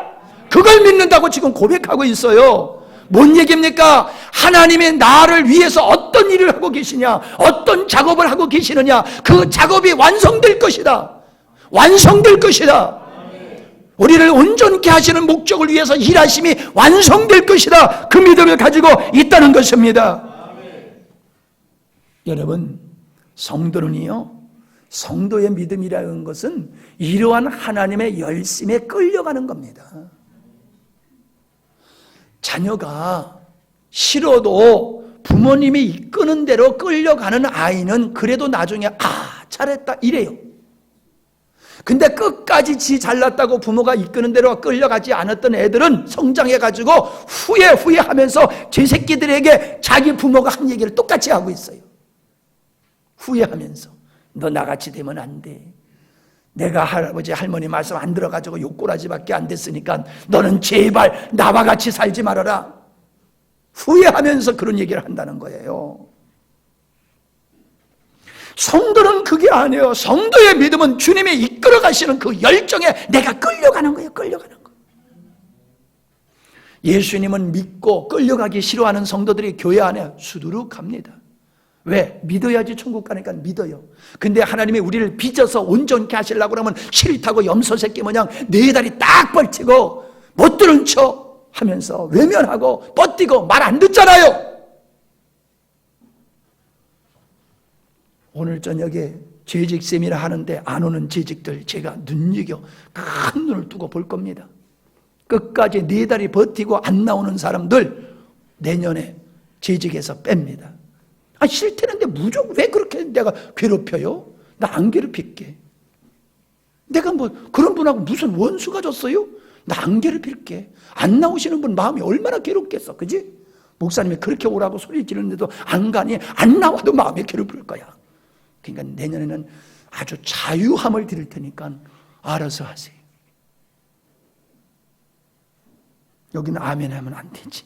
그걸 믿는다고 지금 고백하고 있어요. 뭔 얘기입니까? 하나님이 나를 위해서 어떤 일을 하고 계시냐, 어떤 작업을 하고 계시느냐, 그 작업이 완성될 것이다. 완성될 것이다. 우리를 온전케 하시는 목적을 위해서 일하심이 완성될 것이다. 그 믿음을 가지고 있다는 것입니다. 여러분, 성도는요, 성도의 믿음이라는 것은 이러한 하나님의 열심에 끌려가는 겁니다. 자녀가 싫어도 부모님이 이끄는 대로 끌려가는 아이는 그래도 나중에 잘했다 이래요. 근데 끝까지 지 잘났다고 부모가 이끄는 대로 끌려가지 않았던 애들은 성장해가지고 후회하면서 제 새끼들에게 자기 부모가 한 얘기를 똑같이 하고 있어요. 후회하면서 너 나같이 되면 안 돼. 내가 할아버지 할머니 말씀 안 들어가지고 욕꼬라지밖에 안 됐으니까 너는 제발 나와 같이 살지 말아라. 후회하면서 그런 얘기를 한다는 거예요. 성도는 그게 아니에요. 성도의 믿음은 주님이 이끌어 가시는 그 열정에 내가 끌려가는 거예요. 끌려가는 거. 예수님은 믿고 끌려가기 싫어하는 성도들이 교회 안에 수두룩합니다. 왜? 믿어야지 천국 가니까 믿어요. 근데 하나님이 우리를 빚어서 온전케 하시려고 그러면 싫다고 염소새끼 모양 네 다리 딱 벌치고 못 들은 척 하면서 외면하고 뻗디고 말 안 듣잖아요. 오늘 저녁에 재직 세미나 하는데 안 오는 재직들 제가 눈여겨 큰 눈을 뜨고 볼 겁니다. 끝까지 네 다리 버티고 안 나오는 사람들 내년에 재직에서 뺍니다. 싫다는데 무조건 왜 그렇게 내가 괴롭혀요? 나 안 괴롭힐게. 내가 뭐 그런 분하고 무슨 원수가 졌어요? 나 안 괴롭힐게. 안 나오시는 분 마음이 얼마나 괴롭겠어, 그지? 목사님이 그렇게 오라고 소리 지르는데도 안 가니 안 나와도 마음이 괴롭을 거야. 그러니까 내년에는 아주 자유함을 드릴 테니까 알아서 하세요. 여기는 아멘 하면 안 되지.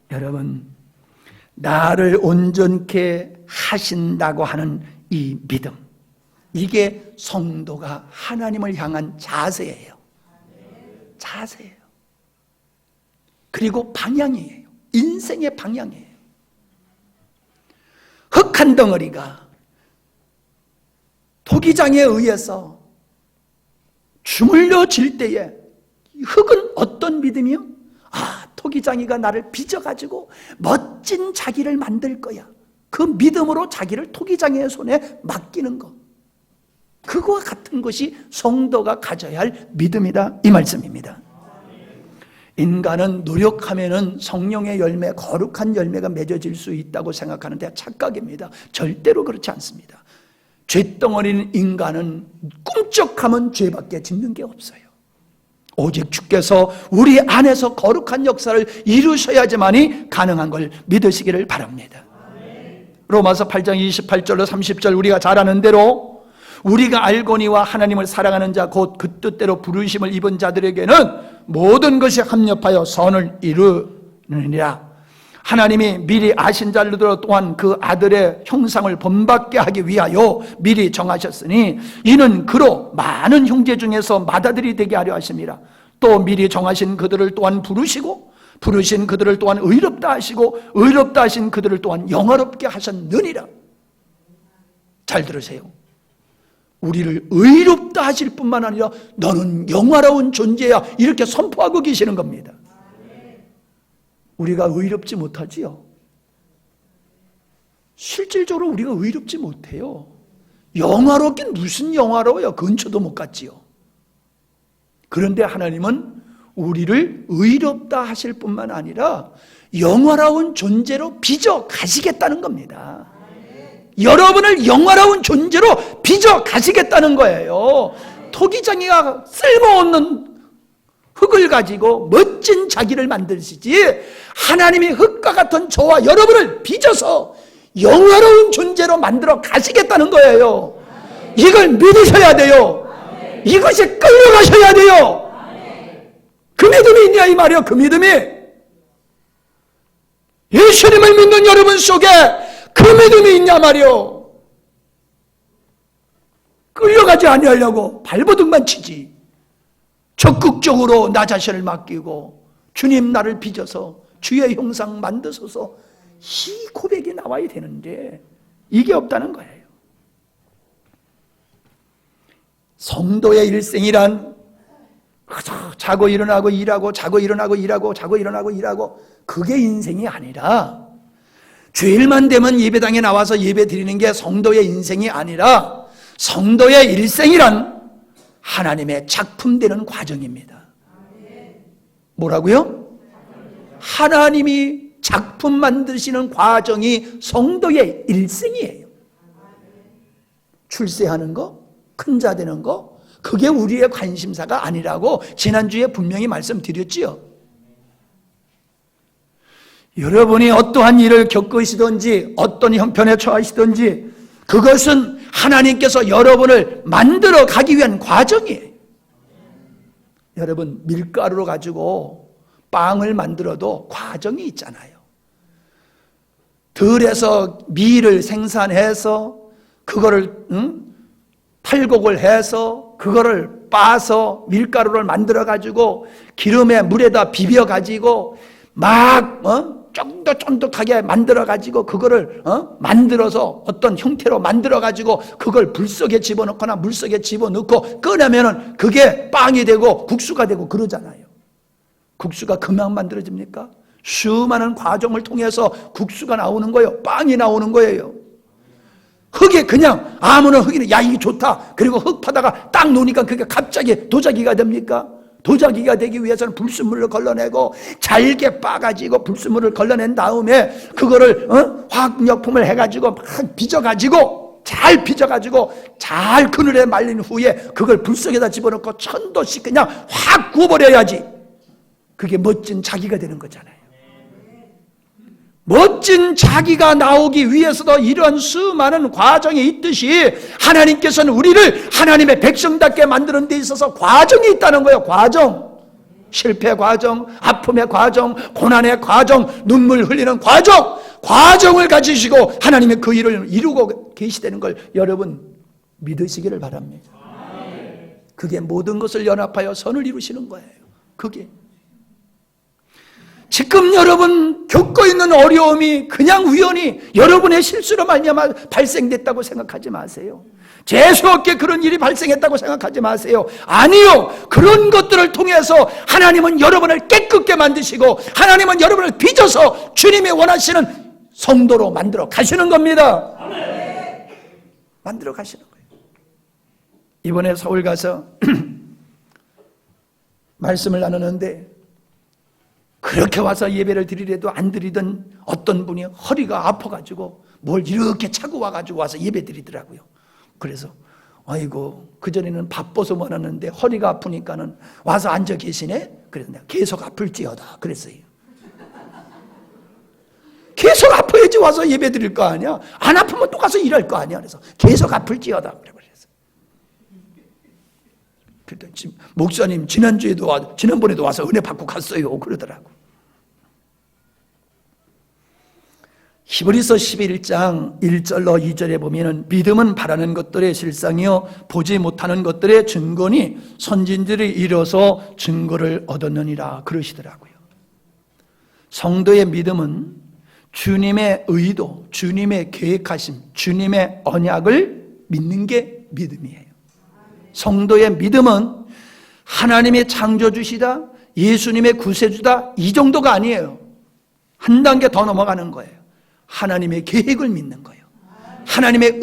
여러분, 나를 온전케 하신다고 하는 이 믿음, 이게 성도가 하나님을 향한 자세예요. 자세예요. 그리고 방향이에요. 인생의 방향이에요. 흙 한 덩어리가 토기장에 의해서 주물러질 때에 흙은 어떤 믿음이요? 토기장이가 나를 빚어가지고 멋진 자기를 만들 거야. 그 믿음으로 자기를 토기장이의 손에 맡기는 것. 그거와 같은 것이 성도가 가져야 할 믿음이다, 이 말씀입니다. 인간은 노력하면은 성령의 열매, 거룩한 열매가 맺어질 수 있다고 생각하는데 착각입니다. 절대로 그렇지 않습니다. 죄덩어리는 인간은 꿈쩍하면 죄밖에 짓는 게 없어요. 오직 주께서 우리 안에서 거룩한 역사를 이루셔야지만이 가능한 걸 믿으시기를 바랍니다. 로마서 8장 28절로 30절 우리가 잘 아는 대로 우리가 알거니와 하나님을 사랑하는 자 곧 그 뜻대로 부르심을 입은 자들에게는 모든 것이 합력하여 선을 이루느니라. 하나님이 미리 아신 자들로 또한 그 아들의 형상을 본받게 하기 위하여 미리 정하셨으니 이는 그로 많은 형제 중에서 맏아들이 되게 하려 하심이라. 또 미리 정하신 그들을 또한 부르시고 부르신 그들을 또한 의롭다 하시고 의롭다 하신 그들을 또한 영화롭게 하셨느니라. 잘 들으세요. 우리를 의롭다 하실 뿐만 아니라 너는 영화로운 존재야 이렇게 선포하고 계시는 겁니다. 우리가 의롭지 못하지요. 실질적으로 우리가 의롭지 못해요. 영화롭긴 무슨 영화로워요. 근처도 못 갔지요. 그런데 하나님은 우리를 의롭다 하실 뿐만 아니라 영화로운 존재로 빚어 가시겠다는 겁니다. 여러분을 영화로운 존재로 빚어 가시겠다는 거예요. 토기장이가 쓸모없는 흙을 가지고 멋진 자기를 만드시지 하나님이 흙과 같은 저와 여러분을 빚어서 영화로운 존재로 만들어 가시겠다는 거예요. 이걸 믿으셔야 돼요. 이것이 끌려가셔야 돼요. 그 믿음이 있냐 이 말이요. 그 믿음이 예수님을 믿는 여러분 속에 그 믿음이 있냐 말이요. 끌려가지 아니하려고 발버둥만 치지. 적극적으로 나 자신을 맡기고 주님 나를 빚어서 주의 형상 만드소서 이 고백이 나와야 되는데 이게 없다는 거예요. 성도의 일생이란 자고 일어나고 일하고 자고 일어나고 일하고 자고 일어나고 일하고 그게 인생이 아니라 주일만 되면 예배당에 나와서 예배 드리는 게 성도의 인생이 아니라 성도의 일생이란 하나님의 작품되는 과정입니다. 뭐라고요? 하나님이 작품 만드시는 과정이 성도의 일생이에요. 출세하는 거, 큰 자 되는 거, 그게 우리의 관심사가 아니라고 지난주에 분명히 말씀드렸지요. 여러분이 어떠한 일을 겪으시든지 어떤 형편에 처하시든지 그것은 하나님께서 여러분을 만들어 가기 위한 과정이에요. 여러분 밀가루로 가지고 빵을 만들어도 과정이 있잖아요. 들에서 밀을 생산해서 그거를 탈곡을 해서 그거를 빻아서 밀가루를 만들어 가지고 기름에 물에다 비벼 가지고 막 쫀득쫀득하게 만들어 가지고 그거를 만들어서 어떤 형태로 만들어 가지고 그걸 불 속에 집어넣거나 물 속에 집어넣고 꺼내면은 그게 빵이 되고 국수가 되고 그러잖아요. 국수가 금방 만들어집니까? 수많은 과정을 통해서 국수가 나오는 거예요. 빵이 나오는 거예요. 흙이 그냥 아무나 흙이 야 이게 좋다. 그리고 흙 파다가 딱 놓으니까 그게 갑자기 도자기가 됩니까? 도자기가 되기 위해서는 불순물을 걸러내고 잘게 빻아가지고 불순물을 걸러낸 다음에 그거를 화학약품을 해가지고 막 빚어가지고 잘 빚어가지고 잘 그늘에 말린 후에 그걸 불 속에다 집어넣고 천도씩 그냥 확 구워버려야지 그게 멋진 자기가 되는 거잖아요. 멋진 자기가 나오기 위해서도 이런 수많은 과정이 있듯이 하나님께서는 우리를 하나님의 백성답게 만드는 데 있어서 과정이 있다는 거예요. 과정. 실패 과정, 아픔의 과정, 고난의 과정, 눈물 흘리는 과정. 과정을 가지시고 하나님의 그 일을 이루고 계시다는 걸 여러분 믿으시기를 바랍니다. 그게 모든 것을 연합하여 선을 이루시는 거예요. 그게 지금 여러분 겪고 있는 어려움이 그냥 우연히 여러분의 실수로 말미암아 발생됐다고 생각하지 마세요. 재수 없게 그런 일이 발생했다고 생각하지 마세요. 아니요. 그런 것들을 통해서 하나님은 여러분을 깨끗게 만드시고 하나님은 여러분을 빚어서 주님이 원하시는 성도로 만들어 가시는 겁니다. 만들어 가시는 거예요. 이번에 서울 가서 말씀을 나누는데 그렇게 와서 예배를 드리려도 안 드리던 어떤 분이 허리가 아파가지고 뭘 이렇게 차고 와가지고 와서 예배 드리더라고요. 그래서 아이고 그전에는 바빠서 많았는데 허리가 아프니까는 와서 앉아 계시네. 그래서 내가 계속 아플지어다 그랬어요. 계속 아파야지 와서 예배 드릴 거 아니야. 안 아프면 또 가서 일할 거 아니야. 그래서 계속 아플지어다 그래버렸어. 목사님 지난번에도 와서 은혜 받고 갔어요 그러더라고. 히브리서 11장 1절로 2절에 보면은 믿음은 바라는 것들의 실상이요 보지 못하는 것들의 증거니 선진들이 이뤄서 증거를 얻었느니라 그러시더라고요. 성도의 믿음은 주님의 의도, 주님의 계획하심, 주님의 언약을 믿는 게 믿음이에요. 성도의 믿음은 하나님의 창조주시다, 예수님의 구세주다 이 정도가 아니에요. 한 단계 더 넘어가는 거예요. 하나님의 계획을 믿는 거예요. 하나님의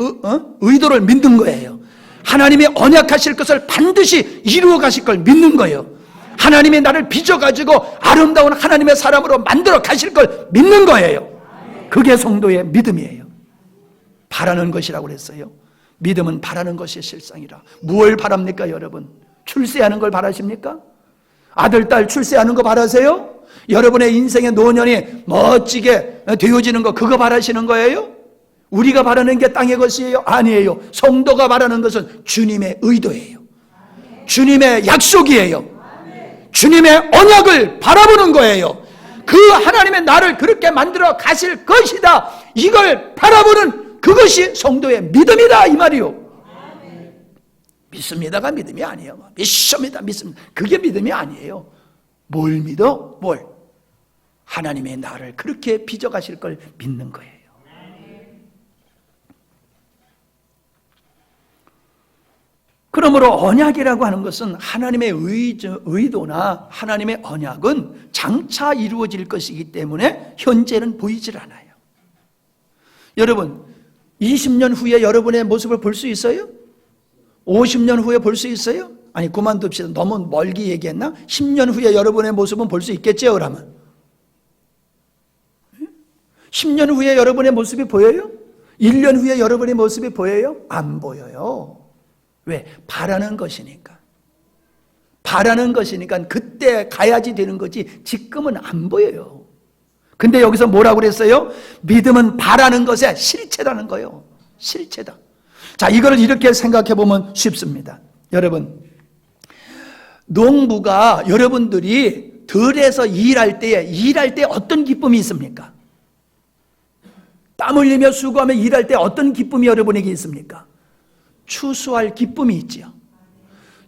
의도를 믿는 거예요. 하나님의 언약하실 것을 반드시 이루어 가실 걸 믿는 거예요. 하나님이 나를 빚어가지고 아름다운 하나님의 사람으로 만들어 가실 걸 믿는 거예요. 그게 성도의 믿음이에요. 바라는 것이라고 그랬어요. 믿음은 바라는 것이 실상이라. 무엇을 바랍니까 여러분? 출세하는 걸 바라십니까? 아들, 딸 출세하는 거 바라세요? 여러분의 인생의 노년이 멋지게 되어지는 거 그거 바라시는 거예요? 우리가 바라는 게 땅의 것이에요? 아니에요. 성도가 바라는 것은 주님의 의도예요. 주님의 약속이에요. 주님의 언약을 바라보는 거예요. 그 하나님의 나를 그렇게 만들어 가실 것이다. 이걸 바라보는 그것이 성도의 믿음이다 이 말이요. 믿습니다가 믿음이 아니에요. 믿습니다, 믿습니다. 그게 믿음이 아니에요. 뭘 믿어? 뭘? 하나님의 나를 그렇게 빚어가실 걸 믿는 거예요. 그러므로 언약이라고 하는 것은 하나님의 의도나 하나님의 언약은 장차 이루어질 것이기 때문에 현재는 보이질 않아요. 여러분 20년 후에 여러분의 모습을 볼 수 있어요? 50년 후에 볼 수 있어요? 아니 그만둡시다. 너무 멀게 얘기했나? 10년 후에 여러분의 모습은 볼 수 있겠죠 그러면? 10년 후에 여러분의 모습이 보여요? 1년 후에 여러분의 모습이 보여요? 안 보여요. 왜? 바라는 것이니까. 바라는 것이니까 그때 가야지 되는 거지 지금은 안 보여요. 근데 여기서 뭐라고 그랬어요? 믿음은 바라는 것의 실체라는 거예요. 실체다. 자, 이걸 이렇게 생각해 보면 쉽습니다. 여러분, 농부가 여러분들이 들에서 일할 때 어떤 기쁨이 있습니까? 땀 흘리며 수고하며 일할 때 어떤 기쁨이 여러분에게 있습니까? 추수할 기쁨이 있지요.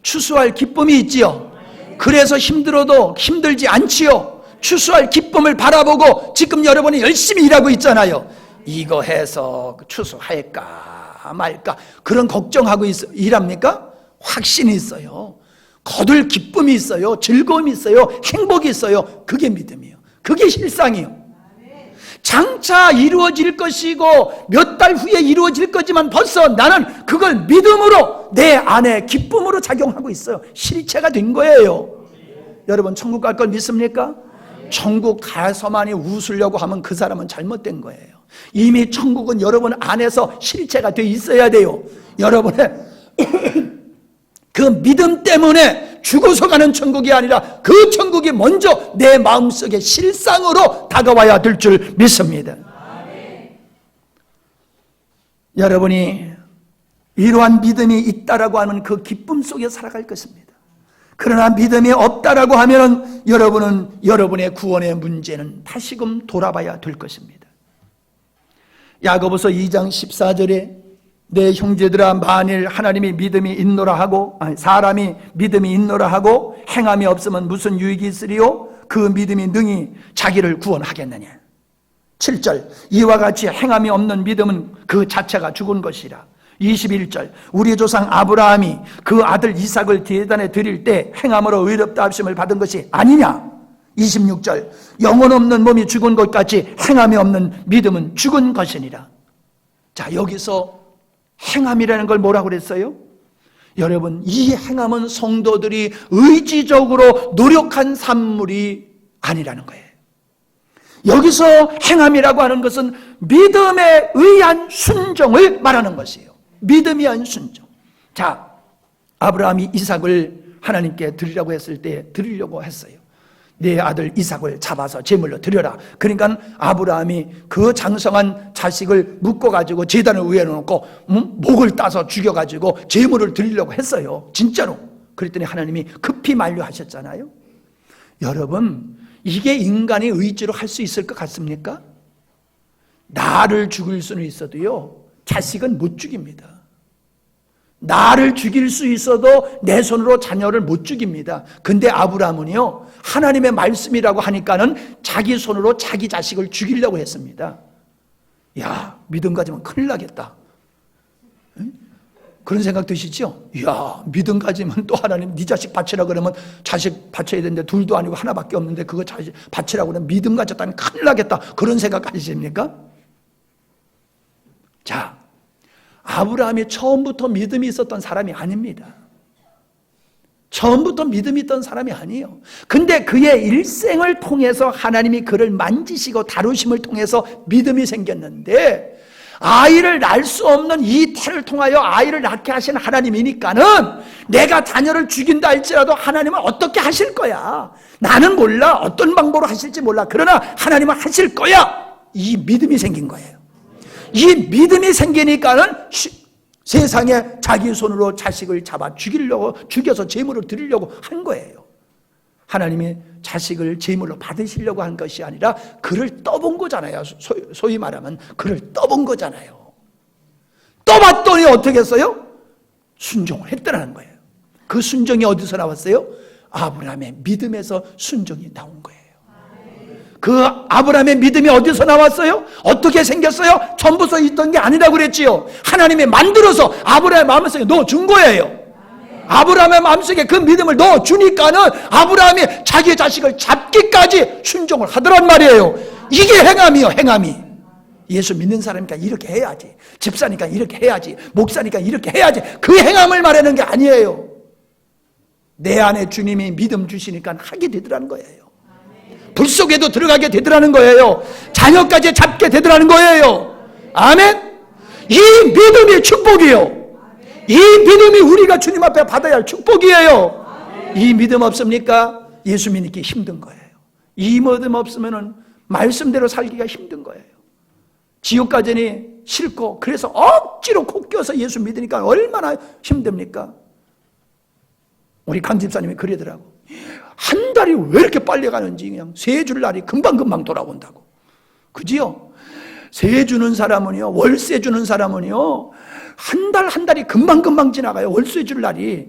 추수할 기쁨이 있지요. 그래서 힘들어도 힘들지 않지요. 추수할 기쁨을 바라보고 지금 여러분이 열심히 일하고 있잖아요. 이거 해서 추수할까 말까 그런 걱정하고 일합니까? 확신이 있어요. 거둘 기쁨이 있어요. 즐거움이 있어요. 행복이 있어요. 그게 믿음이에요. 그게 실상이에요. 장차 이루어질 것이고 몇 달 후에 이루어질 거지만 벌써 나는 그걸 믿음으로 내 안에 기쁨으로 작용하고 있어요. 실체가 된 거예요. 여러분 천국 갈 걸 믿습니까? 천국 가서만이 웃으려고 하면 그 사람은 잘못된 거예요. 이미 천국은 여러분 안에서 실체가 돼 있어야 돼요. 여러분의 그 믿음 때문에 죽어서 가는 천국이 아니라 그 천국이 먼저 내 마음속에 실상으로 다가와야 될 줄 믿습니다. 여러분이 이러한 믿음이 있다라고 하는 그 기쁨 속에 살아갈 것입니다. 그러나 믿음이 없다라고 하면 여러분은 여러분의 구원의 문제는 다시금 돌아봐야 될 것입니다. 야고보서 2장 14절에 내 형제들아 만일 하나님이 믿음이 있노라 하고 사람이 믿음이 있노라 하고 행함이 없으면 무슨 유익이 있으리요? 그 믿음이 능히 자기를 구원하겠느냐. 7절 이와 같이 행함이 없는 믿음은 그 자체가 죽은 것이라. 21절 우리 조상 아브라함이 그 아들 이삭을 제단에 드릴 때 행함으로 의롭다 하심을 받은 것이 아니냐. 26절 영혼 없는 몸이 죽은 것 같이 행함이 없는 믿음은 죽은 것이니라. 자, 여기서 행함이라는 걸 뭐라고 그랬어요? 여러분, 이 행함은 성도들이 의지적으로 노력한 산물이 아니라는 거예요. 여기서 행함이라고 하는 것은 믿음에 의한 순종을 말하는 것이에요. 믿음에 의한 순종. 자, 아브라함이 이삭을 하나님께 드리라고 했을 때 드리려고 했어요. 내 아들 이삭을 잡아서 제물로 드려라. 그러니까 아브라함이 그 장성한 자식을 묶어가지고 제단을 위에 놓고 목을 따서 죽여가지고 제물을 드리려고 했어요. 진짜로. 그랬더니 하나님이 급히 만류하셨잖아요. 여러분, 이게 인간의 의지로 할 수 있을 것 같습니까? 나를 죽일 수는 있어도요, 자식은 못 죽입니다. 나를 죽일 수 있어도 내 손으로 자녀를 못 죽입니다. 근데 아브라함은요, 하나님의 말씀이라고 하니까는 자기 손으로 자기 자식을 죽이려고 했습니다. 야, 믿음 가지면 큰일 나겠다. 응? 그런 생각 드시죠? 야, 믿음 가지면 또 하나님 네 자식 바치라 그러면 자식 바쳐야 되는데 둘도 아니고 하나밖에 없는데 그거 자식 바치라고 그러면 믿음 가졌다면 큰일 나겠다. 그런 생각 가지십니까? 자, 아브라함이 처음부터 믿음이 있었던 사람이 아닙니다. 처음부터 믿음이 있던 사람이 아니에요. 근데 그의 일생을 통해서 하나님이 그를 만지시고 다루심을 통해서 믿음이 생겼는데, 아이를 낳을 수 없는 이 태를 통하여 아이를 낳게 하신 하나님이니까는 내가 자녀를 죽인다 할지라도 하나님은 어떻게 하실 거야. 나는 몰라. 어떤 방법으로 하실지 몰라. 그러나 하나님은 하실 거야. 이 믿음이 생긴 거예요. 이 믿음이 생기니까는 세상에 자기 손으로 자식을 잡아 죽여서 제물을 드리려고 한 거예요. 하나님이 자식을 제물로 받으시려고 한 것이 아니라 그를 떠본 거잖아요. 소위 말하면 그를 떠본 거잖아요. 떠봤더니 어떻게 했어요? 순종을 했더라는 거예요. 그 순종이 어디서 나왔어요? 아브라함의 믿음에서 순종이 나온 거예요. 그 아브라함의 믿음이 어디서 나왔어요? 어떻게 생겼어요? 처음부터 있던 게 아니라고 그랬지요. 하나님이 만들어서 아브라함의 마음속에 넣어준 거예요. 아브라함의 마음속에 그 믿음을 넣어주니까는 아브라함이 자기의 자식을 잡기까지 순종을 하더란 말이에요. 이게 행함이요, 행함이. 예수 믿는 사람이니까 이렇게 해야지, 집사니까 이렇게 해야지, 목사니까 이렇게 해야지, 그 행함을 말하는 게 아니에요. 내 안에 주님이 믿음 주시니까 하게 되더라는 거예요. 불 속에도 들어가게 되더라는 거예요. 자녀까지 잡게 되더라는 거예요. 아멘. 이 믿음이 축복이요. 이 믿음이 우리가 주님 앞에 받아야 할 축복이에요. 이 믿음 없습니까? 예수 믿기 힘든 거예요. 이 믿음 없으면은 말씀대로 살기가 힘든 거예요. 지옥 가자니 싫고 그래서 억지로 코 껴서 예수 믿으니까 얼마나 힘듭니까? 우리 강 집사님이 그러더라고. 한 달이 왜 이렇게 빨리 가는지 그냥 세 줄 날이 금방금방 돌아온다고. 그지요? 세 주는 사람은요, 월세 주는 사람은요, 한 달이 금방금방 지나가요. 월세 줄 날이.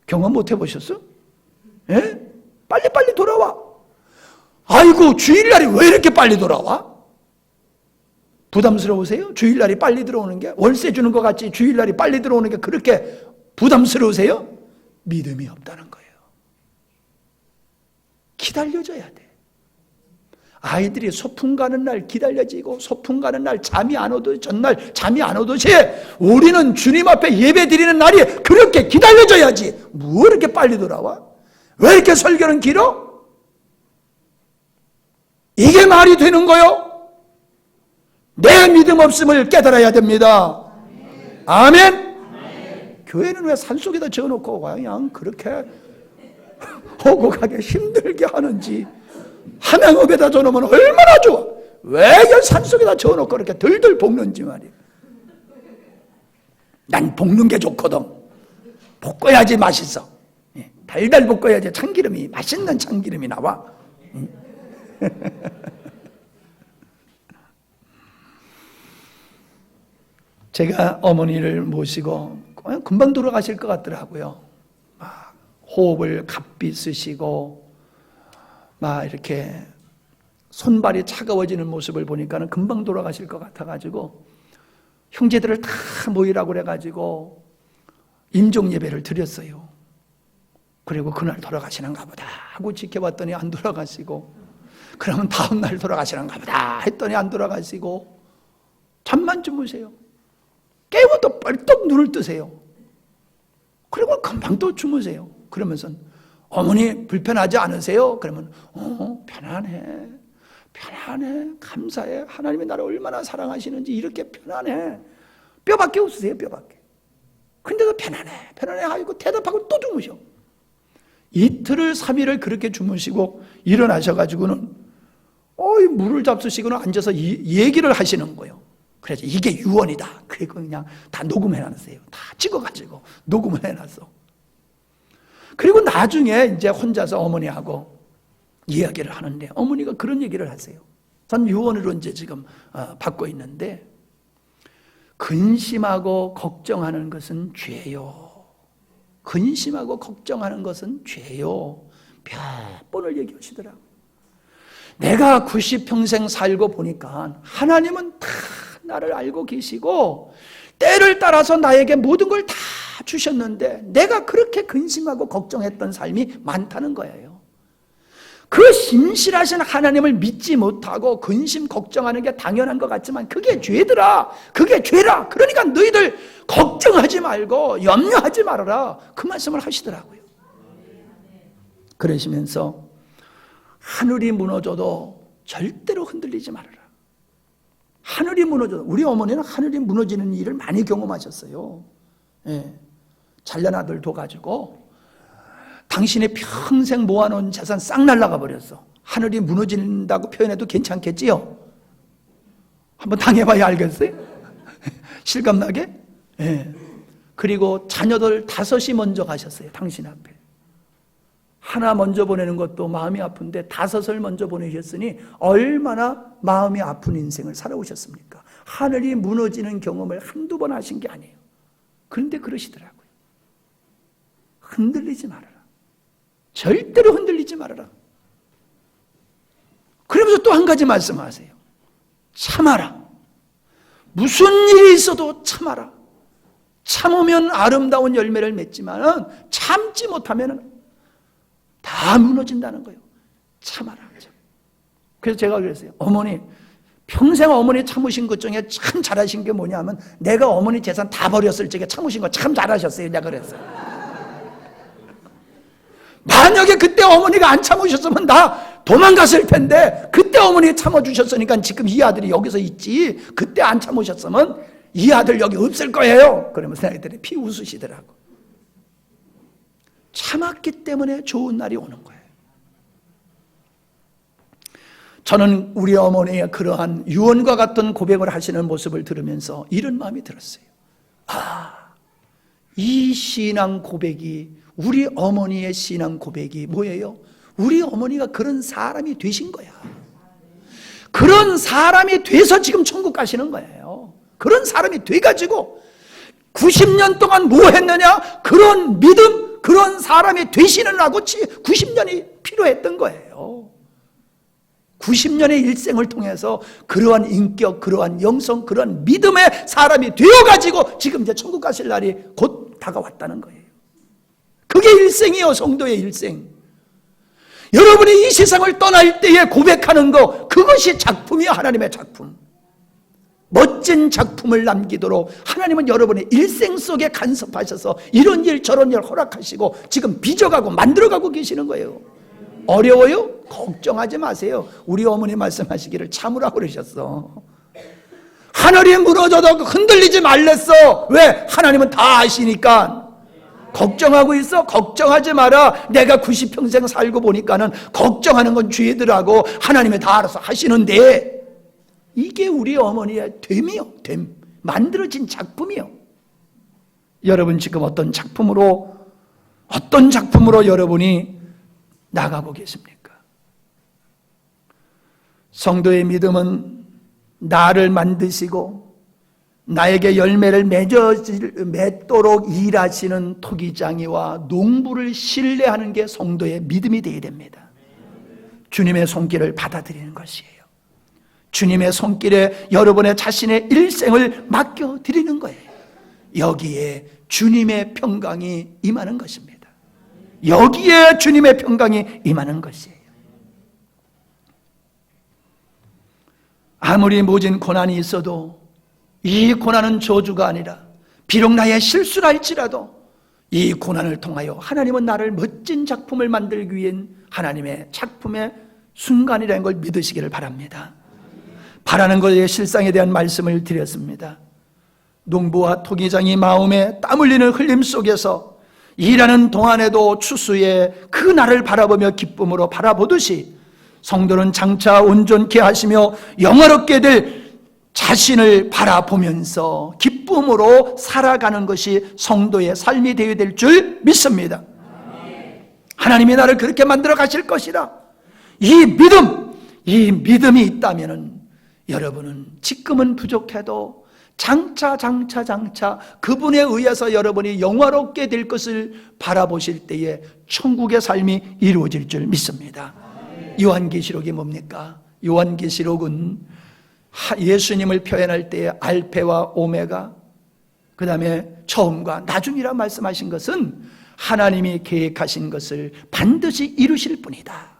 경험 못 해보셨어? 예? 빨리빨리 돌아와. 아이고, 주일날이 왜 이렇게 빨리 돌아와? 부담스러우세요? 주일날이 빨리 들어오는 게? 월세 주는 것 같이 주일날이 빨리 들어오는 게 그렇게 부담스러우세요? 믿음이 없다는 거예요. 기다려줘야 돼. 아이들이 소풍 가는 날 기다려지고 소풍 가는 날 잠이 안 오듯 전날 잠이 안 오듯이 우리는 주님 앞에 예배 드리는 날이 그렇게 기다려져야지. 뭐 이렇게 빨리 돌아와? 왜 이렇게 설교는 길어? 이게 말이 되는 거요? 내 믿음 없음을 깨달아야 됩니다. 아멘. 아멘. 교회는 왜 산속에다 지어놓고 그냥 그렇게 오고 가기 힘들게 하는지. 함양읍에다 줘놓으면 얼마나 좋아. 왜 산속에다 줘놓고 그렇게 들들 볶는지 말이야. 난 볶는 게 좋거든. 볶아야지 맛있어. 달달 볶아야지 참기름이, 맛있는 참기름이 나와. 제가 어머니를 모시고 금방 돌아가실 것 같더라고요. 막 호흡을 갑비 쓰시고 막 이렇게 손발이 차가워지는 모습을 보니까는 금방 돌아가실 것 같아가지고 형제들을 다 모이라고 그래가지고 임종 예배를 드렸어요. 그리고 그날 돌아가시는가 보다 하고 지켜봤더니 안 돌아가시고, 그러면 다음 날 돌아가시는가 보다 했더니 안 돌아가시고, 잠만 주무세요. 깨워도 벌떡 눈을 뜨세요. 그리고 금방 또 주무세요. 그러면서 어머니 불편하지 않으세요? 그러면 편안해, 편안해, 감사해, 하나님이 나를 얼마나 사랑하시는지 이렇게 편안해. 뼈밖에 없으세요. 뼈밖에. 근데도 편안해 하고 대답하고 또 주무셔. 이틀을 3일을 그렇게 주무시고 일어나셔가지고는 물을 잡수시고는 앉아서 얘기를 하시는 거예요. 그래서 이게 유언이다. 그리고 그냥 다 녹음해놨어요. 다 찍어가지고 녹음을 해놨어. 그리고 나중에 이제 혼자서 어머니하고 이야기를 하는데 어머니가 그런 얘기를 하세요. 전 유언으로 이제 지금 받고 있는데, 근심하고 걱정하는 것은 죄요. 근심하고 걱정하는 것은 죄요. 몇 번을 얘기하시더라고요. 내가 90평생 살고 보니까 하나님은 다 나를 알고 계시고 때를 따라서 나에게 모든 걸 다 주셨는데 내가 그렇게 근심하고 걱정했던 삶이 많다는 거예요. 그 신실하신 하나님을 믿지 못하고 근심 걱정하는 게 당연한 것 같지만 그게 죄더라. 그게 죄라. 그러니까 너희들 걱정하지 말고 염려하지 말아라. 그 말씀을 하시더라고요. 그러시면서 하늘이 무너져도 절대로 흔들리지 말아라. 하늘이 무너져도, 우리 어머니는 하늘이 무너지는 일을 많이 경험하셨어요. 예. 잘난 아들 둬가지고 당신이 평생 모아놓은 재산 싹 날아가 버렸어. 하늘이 무너진다고 표현해도 괜찮겠지요? 한번 당해봐야 알겠어요? 실감나게? 예. 그리고 자녀들 5이 먼저 가셨어요. 당신 앞에. 하나 먼저 보내는 것도 마음이 아픈데 5을 먼저 보내셨으니 얼마나 마음이 아픈 인생을 살아오셨습니까? 하늘이 무너지는 경험을 한두 번 하신 게 아니에요. 그런데 그러시더라고요. 흔들리지 말아라. 절대로 흔들리지 말아라. 그러면서 또 한 가지 말씀하세요. 참아라. 무슨 일이 있어도 참아라. 참으면 아름다운 열매를 맺지만 참지 못하면 다 무너진다는 거예요. 참아라. 그래서 제가 그랬어요. 어머니, 평생 어머니 참으신 것 중에 참 잘하신 게 뭐냐면 내가 어머니 재산 다 버렸을 적에 참으신 거 참 잘하셨어요. 내가 그랬어요. 만약에 그때 어머니가 안 참으셨으면 나 도망갔을 텐데 그때 어머니가 참아주셨으니까 지금 이 아들이 여기서 있지. 그때 안 참으셨으면 이 아들 여기 없을 거예요. 그러면서 애들이 피 웃으시더라고. 참았기 때문에 좋은 날이 오는 거예요. 저는 우리 어머니의 그러한 유언과 같은 고백을 하시는 모습을 들으면서 이런 마음이 들었어요. 이 신앙 고백이, 우리 어머니의 신앙 고백이 뭐예요? 우리 어머니가 그런 사람이 되신 거야. 그런 사람이 돼서 지금 천국 가시는 거예요. 그런 사람이 돼가지고 90년 동안 뭐 했느냐? 그런 믿음, 그런 사람이 되시느라고 90년이 필요했던 거예요. 90년의 일생을 통해서 그러한 인격, 그러한 영성, 그러한 믿음의 사람이 되어가지고 지금 이제 천국 가실 날이 곧 다가왔다는 거예요. 그게 일생이요, 성도의 일생. 여러분이 이 세상을 떠날 때에 고백하는 거, 그것이 작품이요, 하나님의 작품. 멋진 작품을 남기도록 하나님은 여러분의 일생 속에 간섭하셔서 이런 일 저런 일 허락하시고 지금 빚어가고 만들어가고 계시는 거예요. 어려워요? 걱정하지 마세요. 우리 어머니 말씀하시기를 참으라고 그러셨어. 하늘이 무너져도 흔들리지 말랬어. 왜? 하나님은 다 아시니까. 걱정하고 있어? 걱정하지 마라. 내가 90평생 살고 보니까는 걱정하는 건 죄더라고. 하나님이 다 알아서 하시는데, 이게 우리 어머니의 됨이요. 됨. 만들어진 작품이요. 여러분 지금 어떤 작품으로 여러분이 나가고 계십니까? 성도의 믿음은 나를 만드시고 나에게 열매를 맺도록 일하시는 토기장이와 농부를 신뢰하는 게 성도의 믿음이 되어야 됩니다. 주님의 손길을 받아들이는 것이에요. 주님의 손길에 여러분의 자신의 일생을 맡겨드리는 거예요. 여기에 주님의 평강이 임하는 것입니다. 여기에 주님의 평강이 임하는 것이에요. 아무리 모진 고난이 있어도 이 고난은 저주가 아니라 비록 나의 실수랄지라도 이 고난을 통하여 하나님은 나를 멋진 작품을 만들기 위한 하나님의 작품의 순간이라는 걸 믿으시기를 바랍니다. 바라는 것의 실상에 대한 말씀을 드렸습니다. 농부와 토기장이 마음에 땀 흘리는 흘림 속에서 일하는 동안에도 추수의 그 날을 바라보며 기쁨으로 바라보듯이 성도는 장차 온전케 하시며 영화롭게 될 자신을 바라보면서 기쁨으로 살아가는 것이 성도의 삶이 되어야 될 줄 믿습니다. 하나님이 나를 그렇게 만들어 가실 것이라. 이 믿음이 있다면 여러분은 지금은 부족해도 장차 그분에 의해서 여러분이 영화롭게 될 것을 바라보실 때에 천국의 삶이 이루어질 줄 믿습니다. 요한계시록이 뭡니까? 요한계시록은 예수님을 표현할 때에 알페와 오메가, 그 다음에 처음과 나중이라 말씀하신 것은 하나님이 계획하신 것을 반드시 이루실 분이다.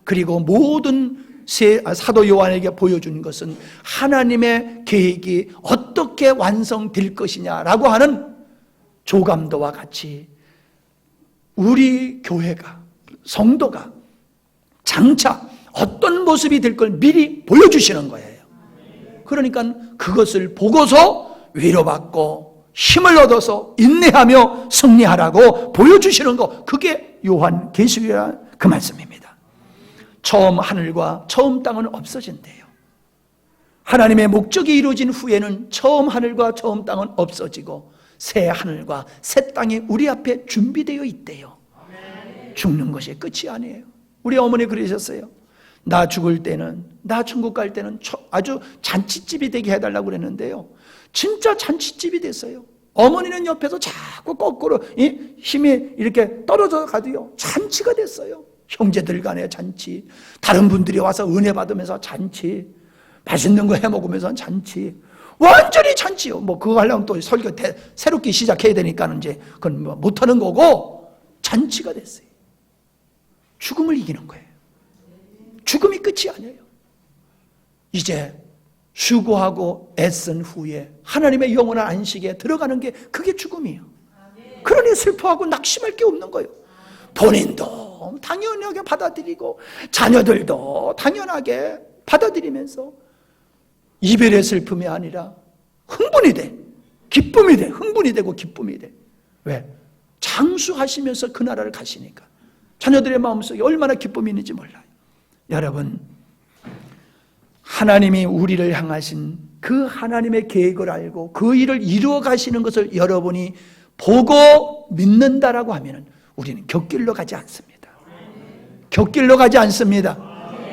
그리고 모든 사도 요한에게 보여준 것은 하나님의 계획이 어떻게 완성될 것이냐라고 하는 조감도와 같이 우리 교회가, 성도가 장차 어떤 모습이 될 걸 미리 보여주시는 거예요. 그러니까 그것을 보고서 위로받고 힘을 얻어서 인내하며 승리하라고 보여주시는 거, 그게 요한계시록이라는 그 말씀입니다. 처음 하늘과 처음 땅은 없어진대요. 하나님의 목적이 이루어진 후에는 처음 하늘과 처음 땅은 없어지고 새 하늘과 새 땅이 우리 앞에 준비되어 있대요. 죽는 것이 끝이 아니에요. 우리 어머니 그러셨어요. 나 죽을 때는, 나 천국 갈 때는 아주 잔치집이 되게 해달라고 그랬는데요, 진짜 잔치집이 됐어요. 어머니는 옆에서 자꾸 거꾸로 힘이 이렇게 떨어져 가도요 잔치가 됐어요. 형제들 간의 잔치, 다른 분들이 와서 은혜 받으면서 잔치, 맛있는 거 해 먹으면서 잔치, 완전히 잔치요. 뭐 그거 하려면 또 설교 새롭게 시작해야 되니까는 이제 그건 뭐 못하는 거고 잔치가 됐어요. 죽음을 이기는 거예요. 죽음이 끝이 아니에요. 이제 수고하고 애쓴 후에 하나님의 영원한 안식에 들어가는 게 그게 죽음이에요. 그러니 슬퍼하고 낙심할 게 없는 거예요. 본인도 당연하게 받아들이고 자녀들도 당연하게 받아들이면서 이별의 슬픔이 아니라 흥분이 돼, 기쁨이 돼, 흥분이 되고 기쁨이 돼. 왜? 장수하시면서 그 나라를 가시니까. 자녀들의 마음속에 얼마나 기쁨이 있는지 몰라요. 여러분, 하나님이 우리를 향하신 그 하나님의 계획을 알고 그 일을 이루어 가시는 것을 여러분이 보고 믿는다라고 하면 우리는 곁길로 가지 않습니다. 곁길로 가지 않습니다.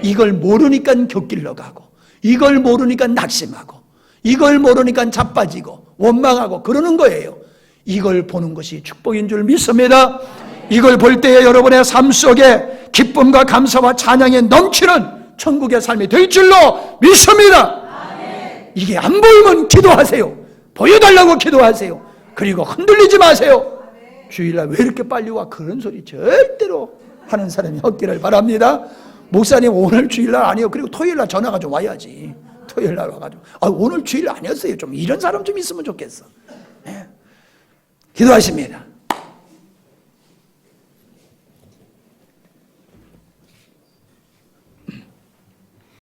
이걸 모르니까 곁길로 가고, 이걸 모르니까 낙심하고, 이걸 모르니까 자빠지고 원망하고 그러는 거예요. 이걸 보는 것이 축복인 줄 믿습니다. 이걸 볼 때에 여러분의 삶 속에 기쁨과 감사와 찬양이 넘치는 천국의 삶이 될 줄로 믿습니다. 이게 안 보이면 기도하세요. 보여달라고 기도하세요. 그리고 흔들리지 마세요. 주일날 왜 이렇게 빨리 와? 그런 소리 절대로 하는 사람이 없기를 바랍니다. 목사님 오늘 주일날 아니에요. 그리고 토요일날 전화가 좀 와야지. 토요일날 와가지고 오늘 주일 아니었어요. 좀 이런 사람 좀 있으면 좋겠어. 네. 기도하십니다.